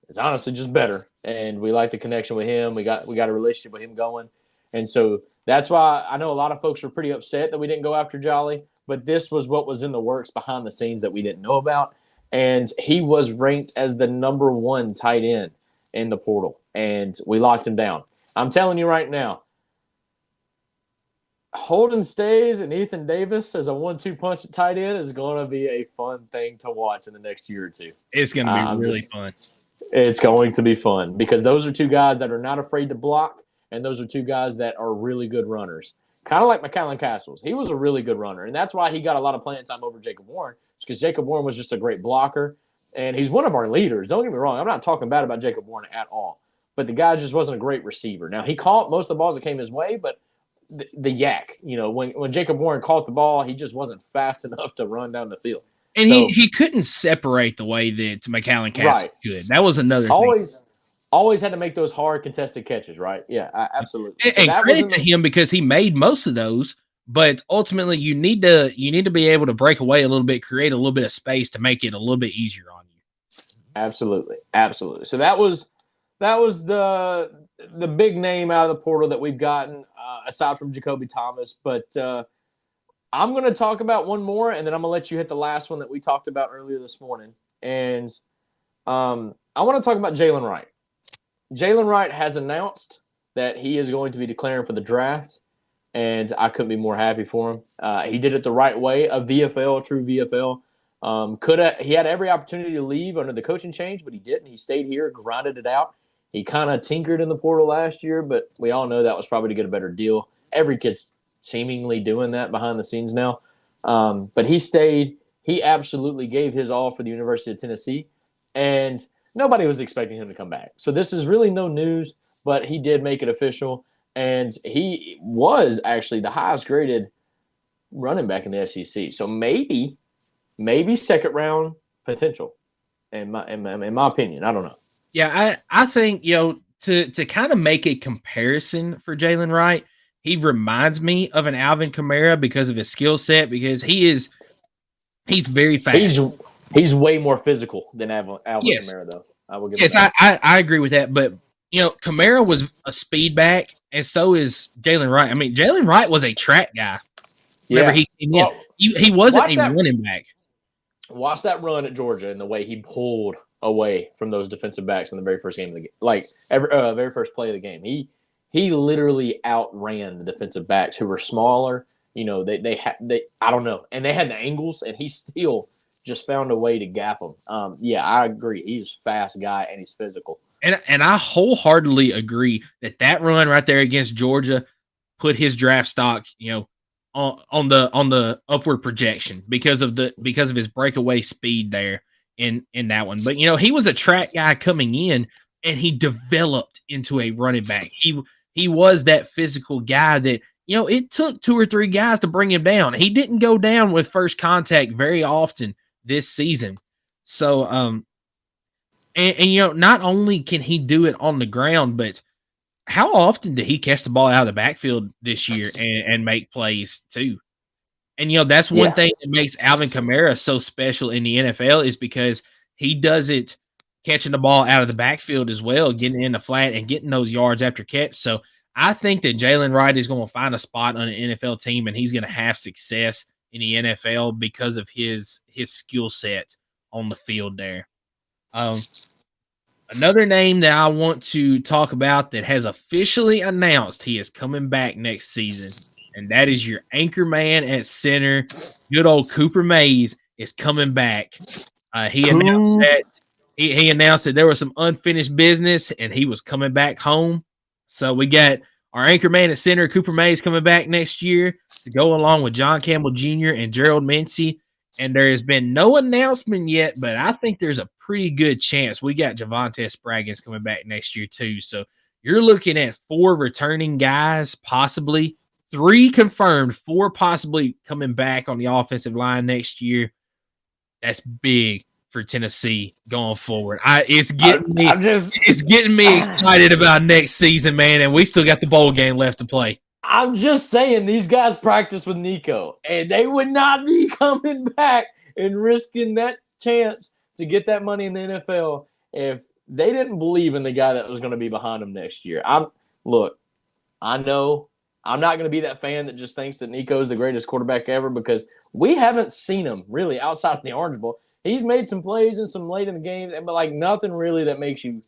is honestly just better, and we like the connection with him. We got a relationship with him going. And so that's why I know a lot of folks were pretty upset that we didn't go after Jolly. But this was what was in the works behind the scenes that we didn't know about. And he was ranked as the number 1 tight end in the portal. And we locked him down. I'm telling you right now, Holden Stays and Ethan Davis as a 1-2 punch at tight end is going to be a fun thing to watch in the next year or two. It's going to be really fun. It's going to be fun because those are 2 guys that are not afraid to block, and those are 2 guys that are really good runners. Kind of like McCallan Castles. He was a really good runner, and that's why he got a lot of playing time over Jacob Warren, because Jacob Warren was just a great blocker, and he's one of our leaders. Don't get me wrong. I'm not talking bad about Jacob Warren at all, but the guy just wasn't a great receiver. Now, he caught most of the balls that came his way, but the yak, when Jacob Warren caught the ball, he just wasn't fast enough to run down the field. And he couldn't separate the way that McCallan Castles could. That was another thing. Always had to make those hard contested catches, right? Yeah, absolutely. And credit to him because he made most of those, but ultimately you need to be able to break away a little bit, create a little bit of space to make it a little bit easier on you. Absolutely. So that was the big name out of the portal that we've gotten, aside from Jacoby Thomas. But I'm going to talk about one more, and then I'm going to let you hit the last one that we talked about earlier this morning. And I want to talk about Jalen Wright. Jalen Wright has announced that he is going to be declaring for the draft, and I couldn't be more happy for him. He did it the right way, a true VFL. He had every opportunity to leave under the coaching change, but he didn't. He stayed here, grinded it out. He kind of tinkered in the portal last year, but we all know that was probably to get a better deal. Every kid's seemingly doing that behind the scenes now. But he stayed. He absolutely gave his all for the University of Tennessee, and nobody was expecting him to come back. So this is really no news, but he did make it official, and he was actually the highest graded running back in the SEC. So maybe second round potential, in my opinion. I don't know. Yeah, I think to kind of make a comparison for Jalen Wright, he reminds me of an Alvin Kamara because of his skill set, because he's very fast. He's way more physical than Alvin Kamara, though. I will give I agree with that. But, Kamara was a speed back, and so is Jalen Wright. I mean, Jalen Wright was a track guy. Whenever he came in. He wasn't a running back. Watch that run at Georgia and the way he pulled away from those defensive backs in the very first game of the game. Like, very first play of the game. He literally outran the defensive backs who were smaller. They I don't know. And they had the angles, and he still – just found a way to gap him. I agree. He's a fast guy and he's physical. And I wholeheartedly agree that run right there against Georgia put his draft stock, on the upward projection because of his breakaway speed there in that one. But he was a track guy coming in, and he developed into a running back. He was that physical guy that it took 2 or 3 guys to bring him down. He didn't go down with first contact very often this season. So, not only can he do it on the ground, but how often did he catch the ball out of the backfield this year and make plays too? And, that's one thing that makes Alvin Kamara so special in the NFL is because he does it catching the ball out of the backfield as well, getting in the flat and getting those yards after catch. So I think that Jalen Wright is going to find a spot on an NFL team, and he's going to have success in the NFL because of his skill set on the field there. Another name that I want to talk about that has officially announced he is coming back next season, and that is your anchor man at center. Good old Cooper Mays is coming back. He announced that there was some unfinished business and he was coming back home. So we got our anchor man at center, Cooper Mays, coming back next year to go along with John Campbell Jr. and Gerald Mincey. And there has been no announcement yet, but I think there's a pretty good chance we got Javonte Spraggins coming back next year too. So you're looking at 4 returning guys, possibly 3 confirmed, 4 possibly coming back on the offensive line next year. That's big for Tennessee going forward. It's getting me excited about next season, man. And we still got the bowl game left to play. I'm just saying these guys practice with Nico, and they would not be coming back and risking that chance to get that money in the NFL if they didn't believe in the guy that was going to be behind them next year. I know I'm not going to be that fan that just thinks that Nico is the greatest quarterback ever, because we haven't seen him really outside of the Orange Bowl. He's made some plays and some late in the game, but like nothing really that makes you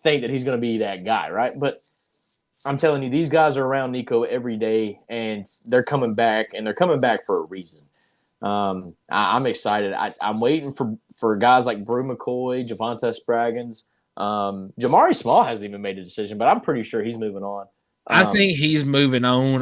think that he's going to be that guy, right? But I'm telling you, these guys are around Nico every day, and they're coming back, and they're coming back for a reason. I'm excited. I'm waiting for guys like Brew McCoy, Javonte Spraggins. Jamari Small hasn't even made a decision, but I'm pretty sure he's moving on. I think he's moving on.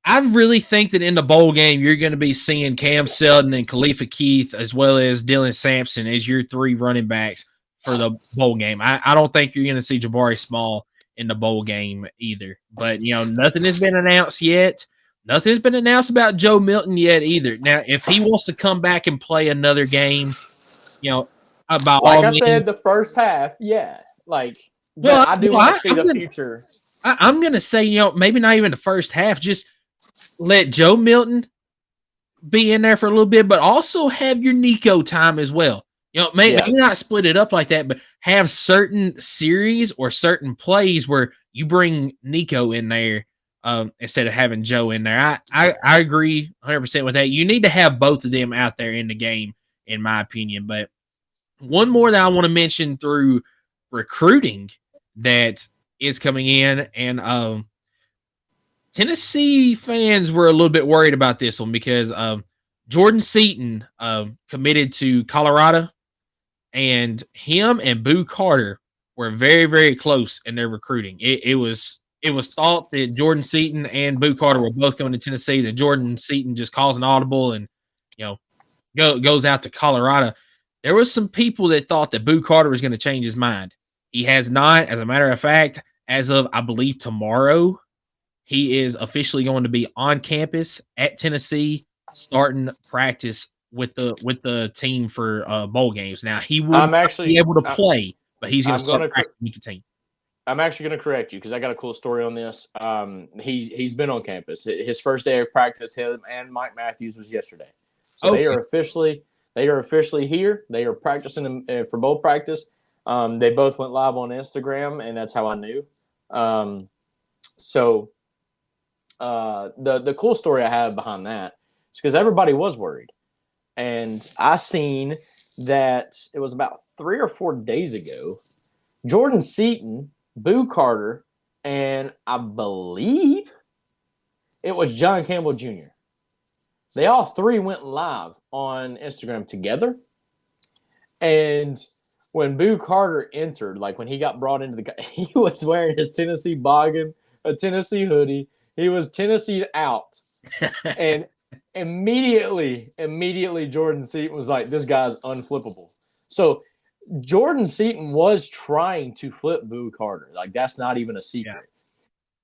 I really think that in the bowl game, you're going to be seeing Cam Selden and Khalifa Keith as well as Dylan Sampson as your 3 running backs for the bowl game. I don't think you're going to see Jabari Small in the bowl game either. But, nothing has been announced yet. Nothing's been announced about Joe Milton yet either. Now, if he wants to come back and play another game, about like I said, the first half, yeah. I do want to see the future. I'm going to say, maybe not even the first half, just let Joe Milton be in there for a little bit, but also have your Nico time as well. Maybe not split it up like that, but have certain series or certain plays where you bring Nico in there instead of having Joe in there. I agree 100% with that. You need to have both of them out there in the game, in my opinion. But one more that I want to mention through recruiting that is coming in, and Tennessee fans were a little bit worried about this one because Jordan Seaton committed to Colorado, and him and Boo Carter were very, very close in their recruiting. It was thought that Jordan Seaton and Boo Carter were both going to Tennessee, that Jordan Seaton just calls an audible and goes out to Colorado. There was some people that thought that Boo Carter was going to change his mind. He has not. As a matter of fact, as of, I believe, tomorrow, he is officially going to be on campus at Tennessee, starting practice with the team for bowl games. Now, he will be able to play, but he's going to start practice with the team. I'm actually going to correct you because I got a cool story on this. He's been on campus. His first day of practice, him and Mike Matthews, was yesterday. So they are officially here. They are practicing for bowl practice. They both went live on Instagram, and that's how I knew. The cool story I have behind that is because everybody was worried. And I seen that it was about 3 or 4 days ago, Jordan Seaton, Boo Carter, and I believe it was John Campbell Jr. They all 3 went live on Instagram together. And when Boo Carter entered, like when he got brought into he was wearing his Tennessee boggin, a Tennessee hoodie. He was Tennessee out. And immediately Jordan Seaton was like, this guy's unflippable. So Jordan Seaton was trying to flip Boo Carter. Like, that's not even a secret. Yeah.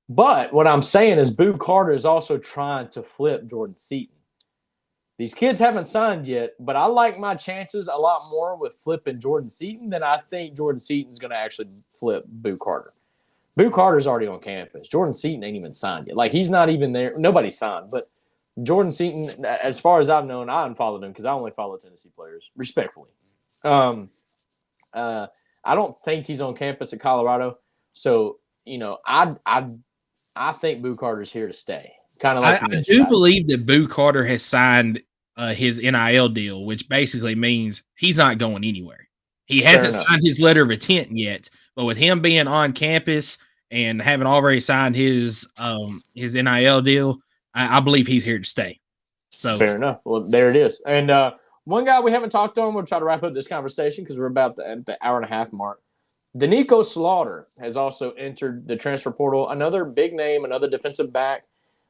But what I'm saying is Boo Carter is also trying to flip Jordan Seaton. These kids haven't signed yet, but I like my chances a lot more with flipping Jordan Seaton than I think Jordan Seaton's going to actually flip Boo Carter. Boo Carter's already on campus. Jordan Seaton ain't even signed yet. Like, he's not even there. Nobody signed. But Jordan Seaton, as far as I've known, I unfollowed him because I only follow Tennessee players, respectfully. I don't think he's on campus at Colorado. So, I think Boo Carter's here to stay. Kind of like I do believe that Boo Carter has signed his NIL deal, which basically means he's not going anywhere. He hasn't signed his letter of intent yet, but with him being on campus and having already signed his NIL deal, I believe he's here to stay. So fair enough. Well, there it is. And one guy we haven't talked on, we'll try to wrap up this conversation because we're about at the hour and a half mark. Danico Slaughter has also entered the transfer portal. Another big name, another defensive back,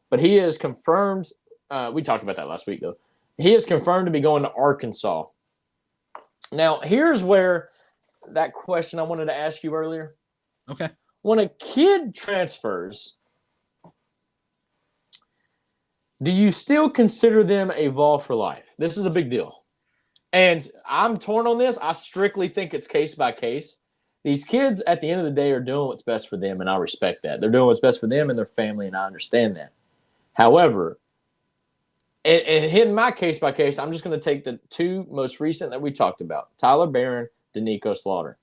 but he is confirmed. We talked about that last week, though. He is confirmed to be going to Arkansas. Now, here's where that question I wanted to ask you earlier. Okay. When a kid transfers, do you still consider them a Vol for life? This is a big deal. And I'm torn on this. I strictly think it's case by case. These kids, at the end of the day, are doing what's best for them, and I respect that. They're doing what's best for them and their family, and I understand that. However, and hitting my case by case, I'm just going to take the two most recent that we talked about, Tyler Barron, Danico Slaughter.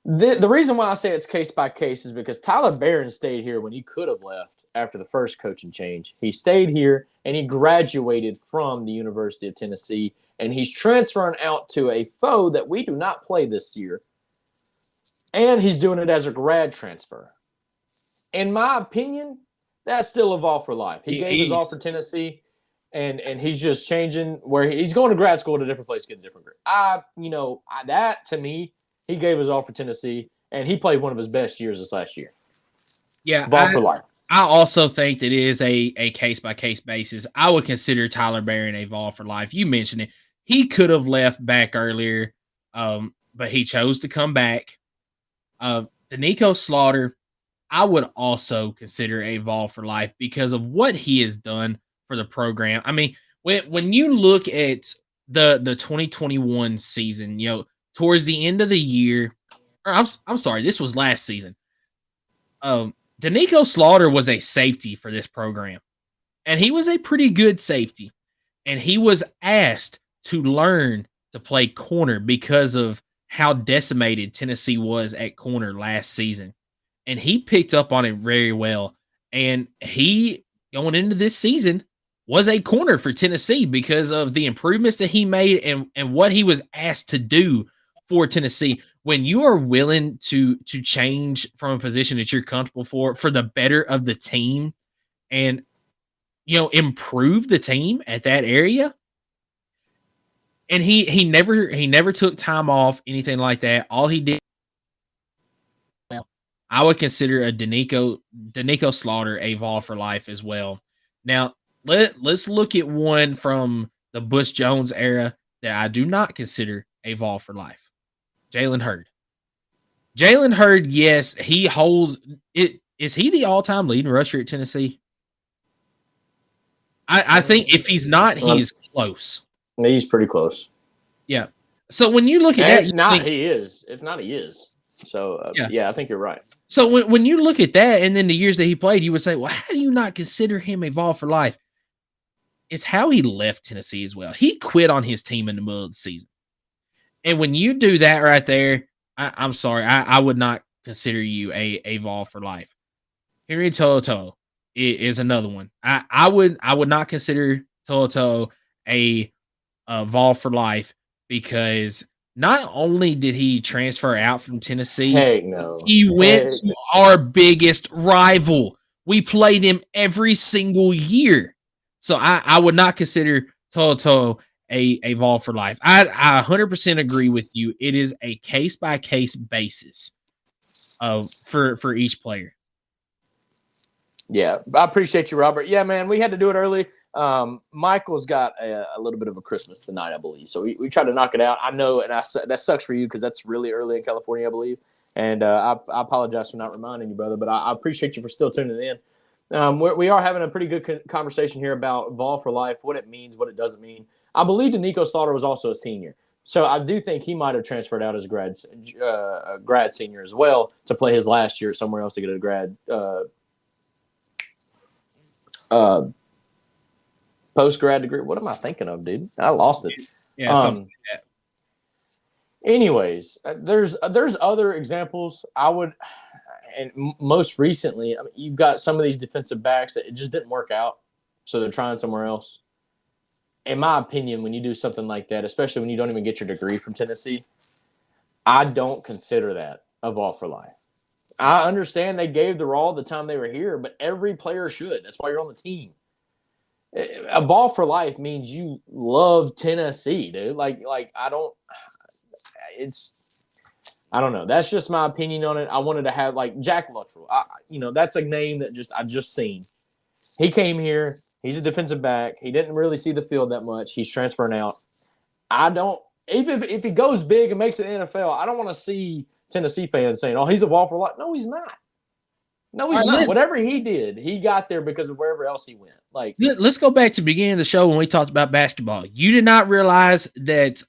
The reason why I say it's case by case is because Tyler Barron stayed here when he could have left after the first coaching change. He stayed here, and he graduated from the University of Tennessee, and he's transferring out to a foe that we do not play this year, and he's doing it as a grad transfer. In my opinion, that's still a Vol for life. He gave his all for Tennessee, and he's just changing where he's going to grad school at a different place, get a different grade. That to me, he gave his all for Tennessee, and he played one of his best years this last year. Yeah, Vol for life. I also think that it is a case-by-case basis. I would consider Tyler Barron a Vol for life. You mentioned it. He could have left back earlier, but he chose to come back. Danico Slaughter, I would also consider a Vol for life because of what he has done for the program. I mean, when you look at the 2021 season, towards the end of the year, or I'm sorry, this was last season. Danico Slaughter was a safety for this program, and he was a pretty good safety, and he was asked to learn to play corner because of how decimated Tennessee was at corner last season, and he picked up on it very well, and he, going into this season, was a corner for Tennessee because of the improvements that he made and what he was asked to do for Tennessee. When you are willing to change from a position that you're comfortable for the better of the team and, improve the team at that area. And he never took time off, anything like that. All he did, I would consider a Danico Slaughter a Vol for life as well. Now, let's look at one from the Bush Jones era that I do not consider a Vol for life. Jalen Hurd. Jalen Hurd, yes, he holds it. Is he the all-time leading rusher at Tennessee? I think if he's not, he is close. He's pretty close. Yeah. So when you look at that, he is. If not, he is. So yeah, I think you're right. So when you look at that, and then the years that he played, you would say, well, how do you not consider him a Vol for life? It's how he left Tennessee as well. He quit on his team in the middle of the season. And when you do that right there, I'm sorry, I would not consider you a Vol for life. Henry To'oTo'o is another one. I would not consider To'oTo'o a Vol for life because not only did he transfer out from Tennessee, he went to our biggest rival. We played him every single year. So I would not consider To'oTo'o a Vol for life. I 100% agree with you. It is a case-by-case basis for each player. Yeah, I appreciate you, Robert. Yeah, man, we had to do it early. Michael's got a little bit of a Christmas tonight, I believe. So we tried to knock it out. I know, and that sucks for you because that's really early in California, I believe. And I apologize for not reminding you, brother, but I appreciate you for still tuning in. We are having a pretty good conversation here about Vol for life, what it means, what it doesn't mean. I believe Danico Slaughter was also a senior. So I do think he might have transferred out as a grad senior as well to play his last year somewhere else to get a grad post-grad degree. What am I thinking of, dude? I lost it. Yeah, something like that. Anyways, there's other examples. Most recently, I mean, you've got some of these defensive backs that it just didn't work out, so they're trying somewhere else. In my opinion, when you do something like that, especially when you don't even get your degree from Tennessee, I don't consider that a ball for life. I understand they gave their all the time they were here, but every player should. That's why you're on the team. A ball for life means you love Tennessee, dude. Like I don't. I don't know. That's just my opinion on it. I wanted to have like Jack Luttrell. That's a name that I just seen. He came here. He's a defensive back. He didn't really see the field that much. He's transferring out. I don't. Even if he goes big and makes it NFL, I don't want to see Tennessee fans saying, "Oh, he's a ball for life." No, he's not. No, he's not. Whatever he did, he got there because of wherever else he went. Like, let's go back to the beginning of the show when we talked about basketball. You did not realize that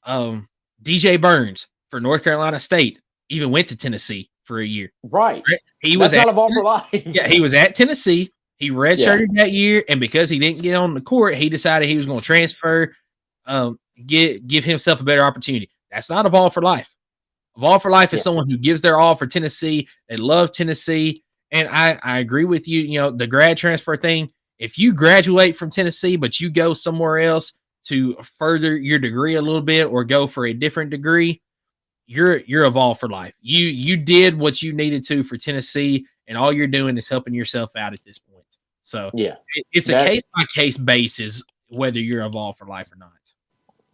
DJ Burns for North Carolina State even went to Tennessee for a year. Right. He was not a ball for life. Yeah, he was at Tennessee. He redshirted that year, and because he didn't get on the court, he decided he was going to transfer, give himself a better opportunity. That's not a ball for life. A ball for life is someone who gives their all for Tennessee. They love Tennessee. And I agree with you. You know, the grad transfer thing, if you graduate from Tennessee, but you go somewhere else to further your degree a little bit or go for a different degree, you're a ball for life. You did what you needed to for Tennessee, and all you're doing is helping yourself out at this point. So it's a case-by-case basis whether you're a ball for life or not.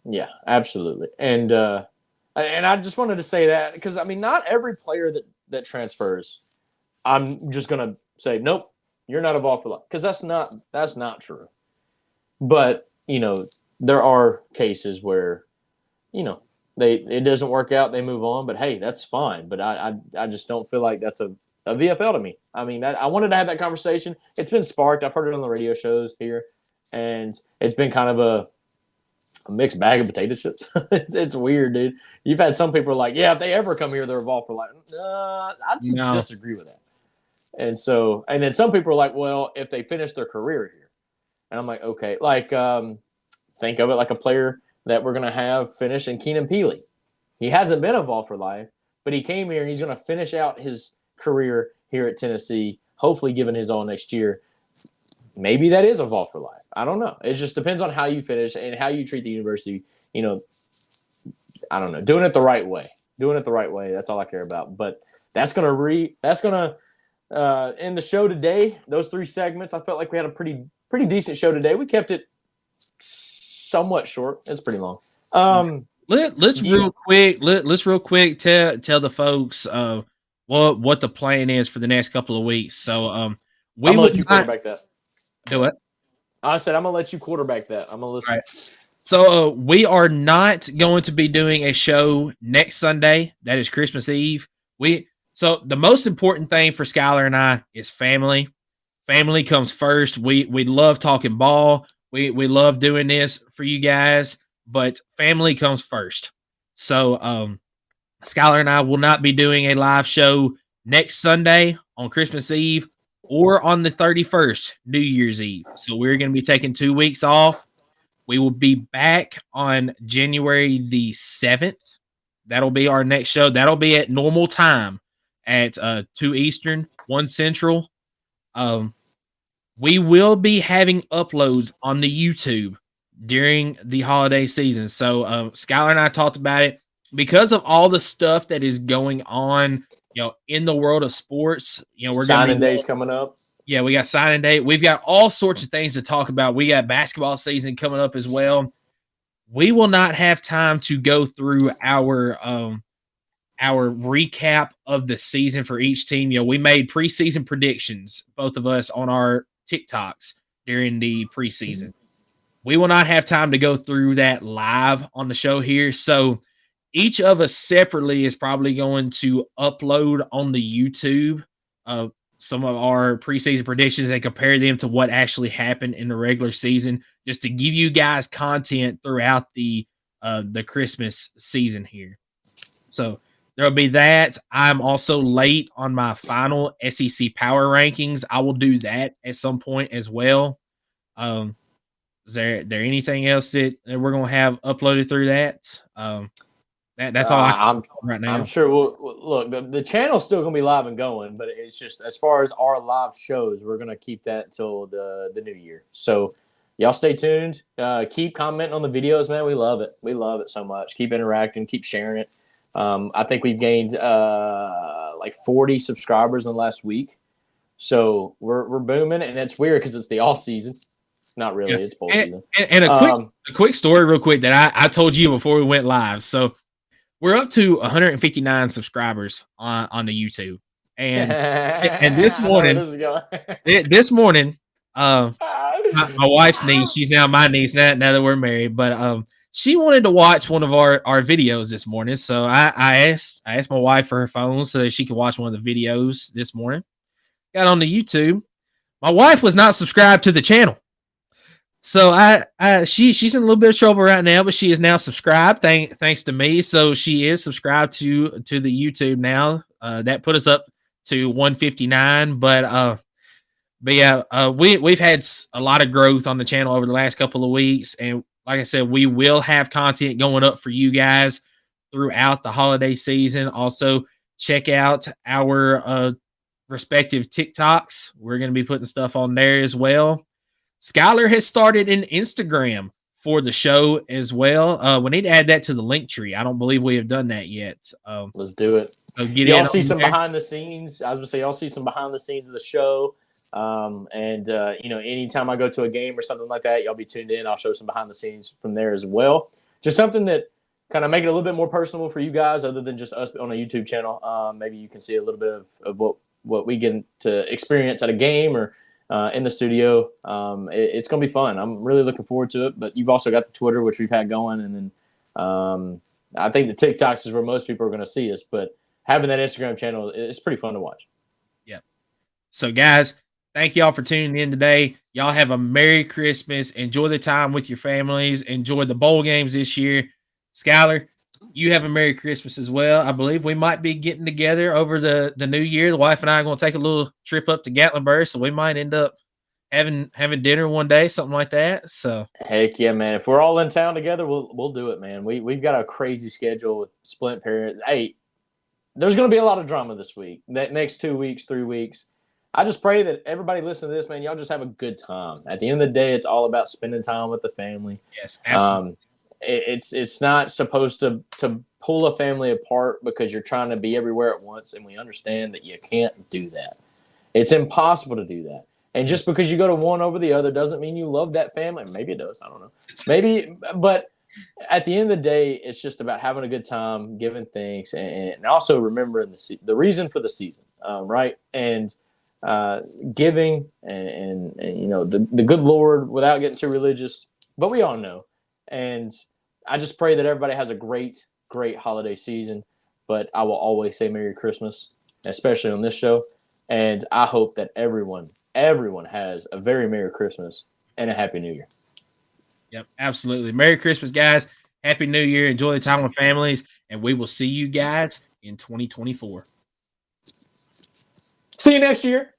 Yeah, absolutely. And I just wanted to say that because, I mean, not every player that transfers – I'm just going to say, nope, you're not a ball for life, because that's not true. But, there are cases where, it doesn't work out, they move on, but hey, that's fine. But I just don't feel like that's a VFL to me. I mean, I wanted to have that conversation. It's been sparked. I've heard it on the radio shows here, and it's been kind of a mixed bag of potato chips. It's weird, dude. You've had some people like, yeah, if they ever come here, they're a ball for life. I just disagree with that. And then some people are like, well, if they finish their career here. And I'm like, okay, like, think of it like a player that we're going to have finish in Keenan Peely. He hasn't been a ball for life, but he came here and he's going to finish out his career here at Tennessee, hopefully giving his all next year. Maybe that is a ball for life. I don't know. It just depends on how you finish and how you treat the university. I don't know. Doing it the right way. That's all I care about. But that's going to in the show today, those 3 segments, I felt like we had a pretty decent show today. We kept it somewhat short. It's pretty long. Let's real quick tell the folks what the plan is for the next couple of weeks. So I'm gonna let you quarterback that. Do what? I said I'm gonna let you quarterback that. I'm gonna listen. Right. So we are not going to be doing a show next Sunday. That is Christmas Eve. So the most important thing for Skylar and I is family. Family comes first. We love talking ball. We love doing this for you guys, but family comes first. So Skylar and I will not be doing a live show next Sunday on Christmas Eve or on the 31st, New Year's Eve. So we're going to be taking 2 weeks off. We will be back on January the 7th. That'll be our next show. That'll be at normal time. At 2 Eastern, 1 Central. We will be having uploads on the YouTube during the holiday season. So Skylar and I talked about it. Because of all the stuff that is going on, in the world of sports, we're signing days coming up. Yeah, we got signing day. We've got all sorts of things to talk about. We got basketball season coming up as well. We will not have time to go through our recap of the season for each team. We made preseason predictions, both of us, on our TikToks during the preseason. We will not have time to go through that live on the show here. So each of us separately is probably going to upload on the YouTube some of our preseason predictions and compare them to what actually happened in the regular season, just to give you guys content throughout the Christmas season here. So there'll be that. I'm also late on my final SEC power rankings. I will do that at some point as well. Is there anything else that we're going to have uploaded through that? That's all I'm right now. I'm sure. Look, the channel's still gonna be live and going, but it's just as far as our live shows, we're gonna keep that until the new year. So y'all stay tuned. Keep commenting on the videos, man. We love it. We love it so much. Keep interacting. Keep sharing it. I think we've gained like 40 subscribers in the last week. So we're booming, and it's weird because it's the off season. Not really. Yeah. It's bowl season. And a quick story, real quick, that I told you before we went live. So we're up to 159 subscribers on the YouTube, and this morning, my wife's niece, she's now my niece now that we're married, but she wanted to watch one of our videos this morning, so I asked my wife for her phone so that she could watch one of the videos this morning. Got on the YouTube. My wife was not subscribed to the channel. So she's in a little bit of trouble right now, but she is now subscribed thanks to me. So she is subscribed to the YouTube now. That put us up to 159. But yeah, we've had a lot of growth on the channel over the last couple of weeks, and like I said, we will have content going up for you guys throughout the holiday season. Also, check out our respective TikToks. We're going to be putting stuff on there as well. Skylar has started an Instagram for the show as well. We need to add that to the link tree. I don't believe we have done that yet. Let's do it. So y'all see some behind the scenes. I was gonna say y'all see some behind the scenes of the show. Anytime I go to a game or something like that, y'all be tuned in. I'll show some behind the scenes from there as well. Just something that kind of make it a little bit more personal for you guys, other than just us on a YouTube channel. Maybe you can see a little bit of what we get to experience at a game or in the studio. It's going to be fun. I'm really looking forward to it. But you've also got the Twitter, which we've had going. And then I think the TikToks is where most people are going to see us. But having that Instagram channel, it's pretty fun to watch. Yeah. So, guys, thank y'all for tuning in today. Y'all have a Merry Christmas. Enjoy the time with your families. Enjoy the bowl games this year. Skylar, you have a Merry Christmas as well. I believe we might be getting together over the new year. The wife and I are going to take a little trip up to Gatlinburg, so we might end up having dinner one day, something like that. So heck yeah, man! If we're all in town together, we'll do it, man. We've got a crazy schedule with split parents. Hey, there's going to be a lot of drama this week. That next 2 weeks, 3 weeks. I just pray that everybody listening to this, man, y'all just have a good time. At the end of the day, it's all about spending time with the family. Yes, absolutely. It's not supposed to pull a family apart because you're trying to be everywhere at once, and we understand that you can't do that. It's impossible to do that. And just because you go to one over the other doesn't mean you love that family. Maybe it does. I don't know. Maybe, but at the end of the day, it's just about having a good time, giving thanks, and also remembering the reason for the season, right? And giving and the good Lord without getting too religious, but we all know. And I just pray that everybody has a great, great holiday season. But I will always say Merry Christmas, especially on this show. And I hope that everyone has a very Merry Christmas and a Happy New Year. Yep, absolutely. Merry Christmas, guys. Happy New Year. Enjoy the time with families. And we will see you guys in 2024. See you next year.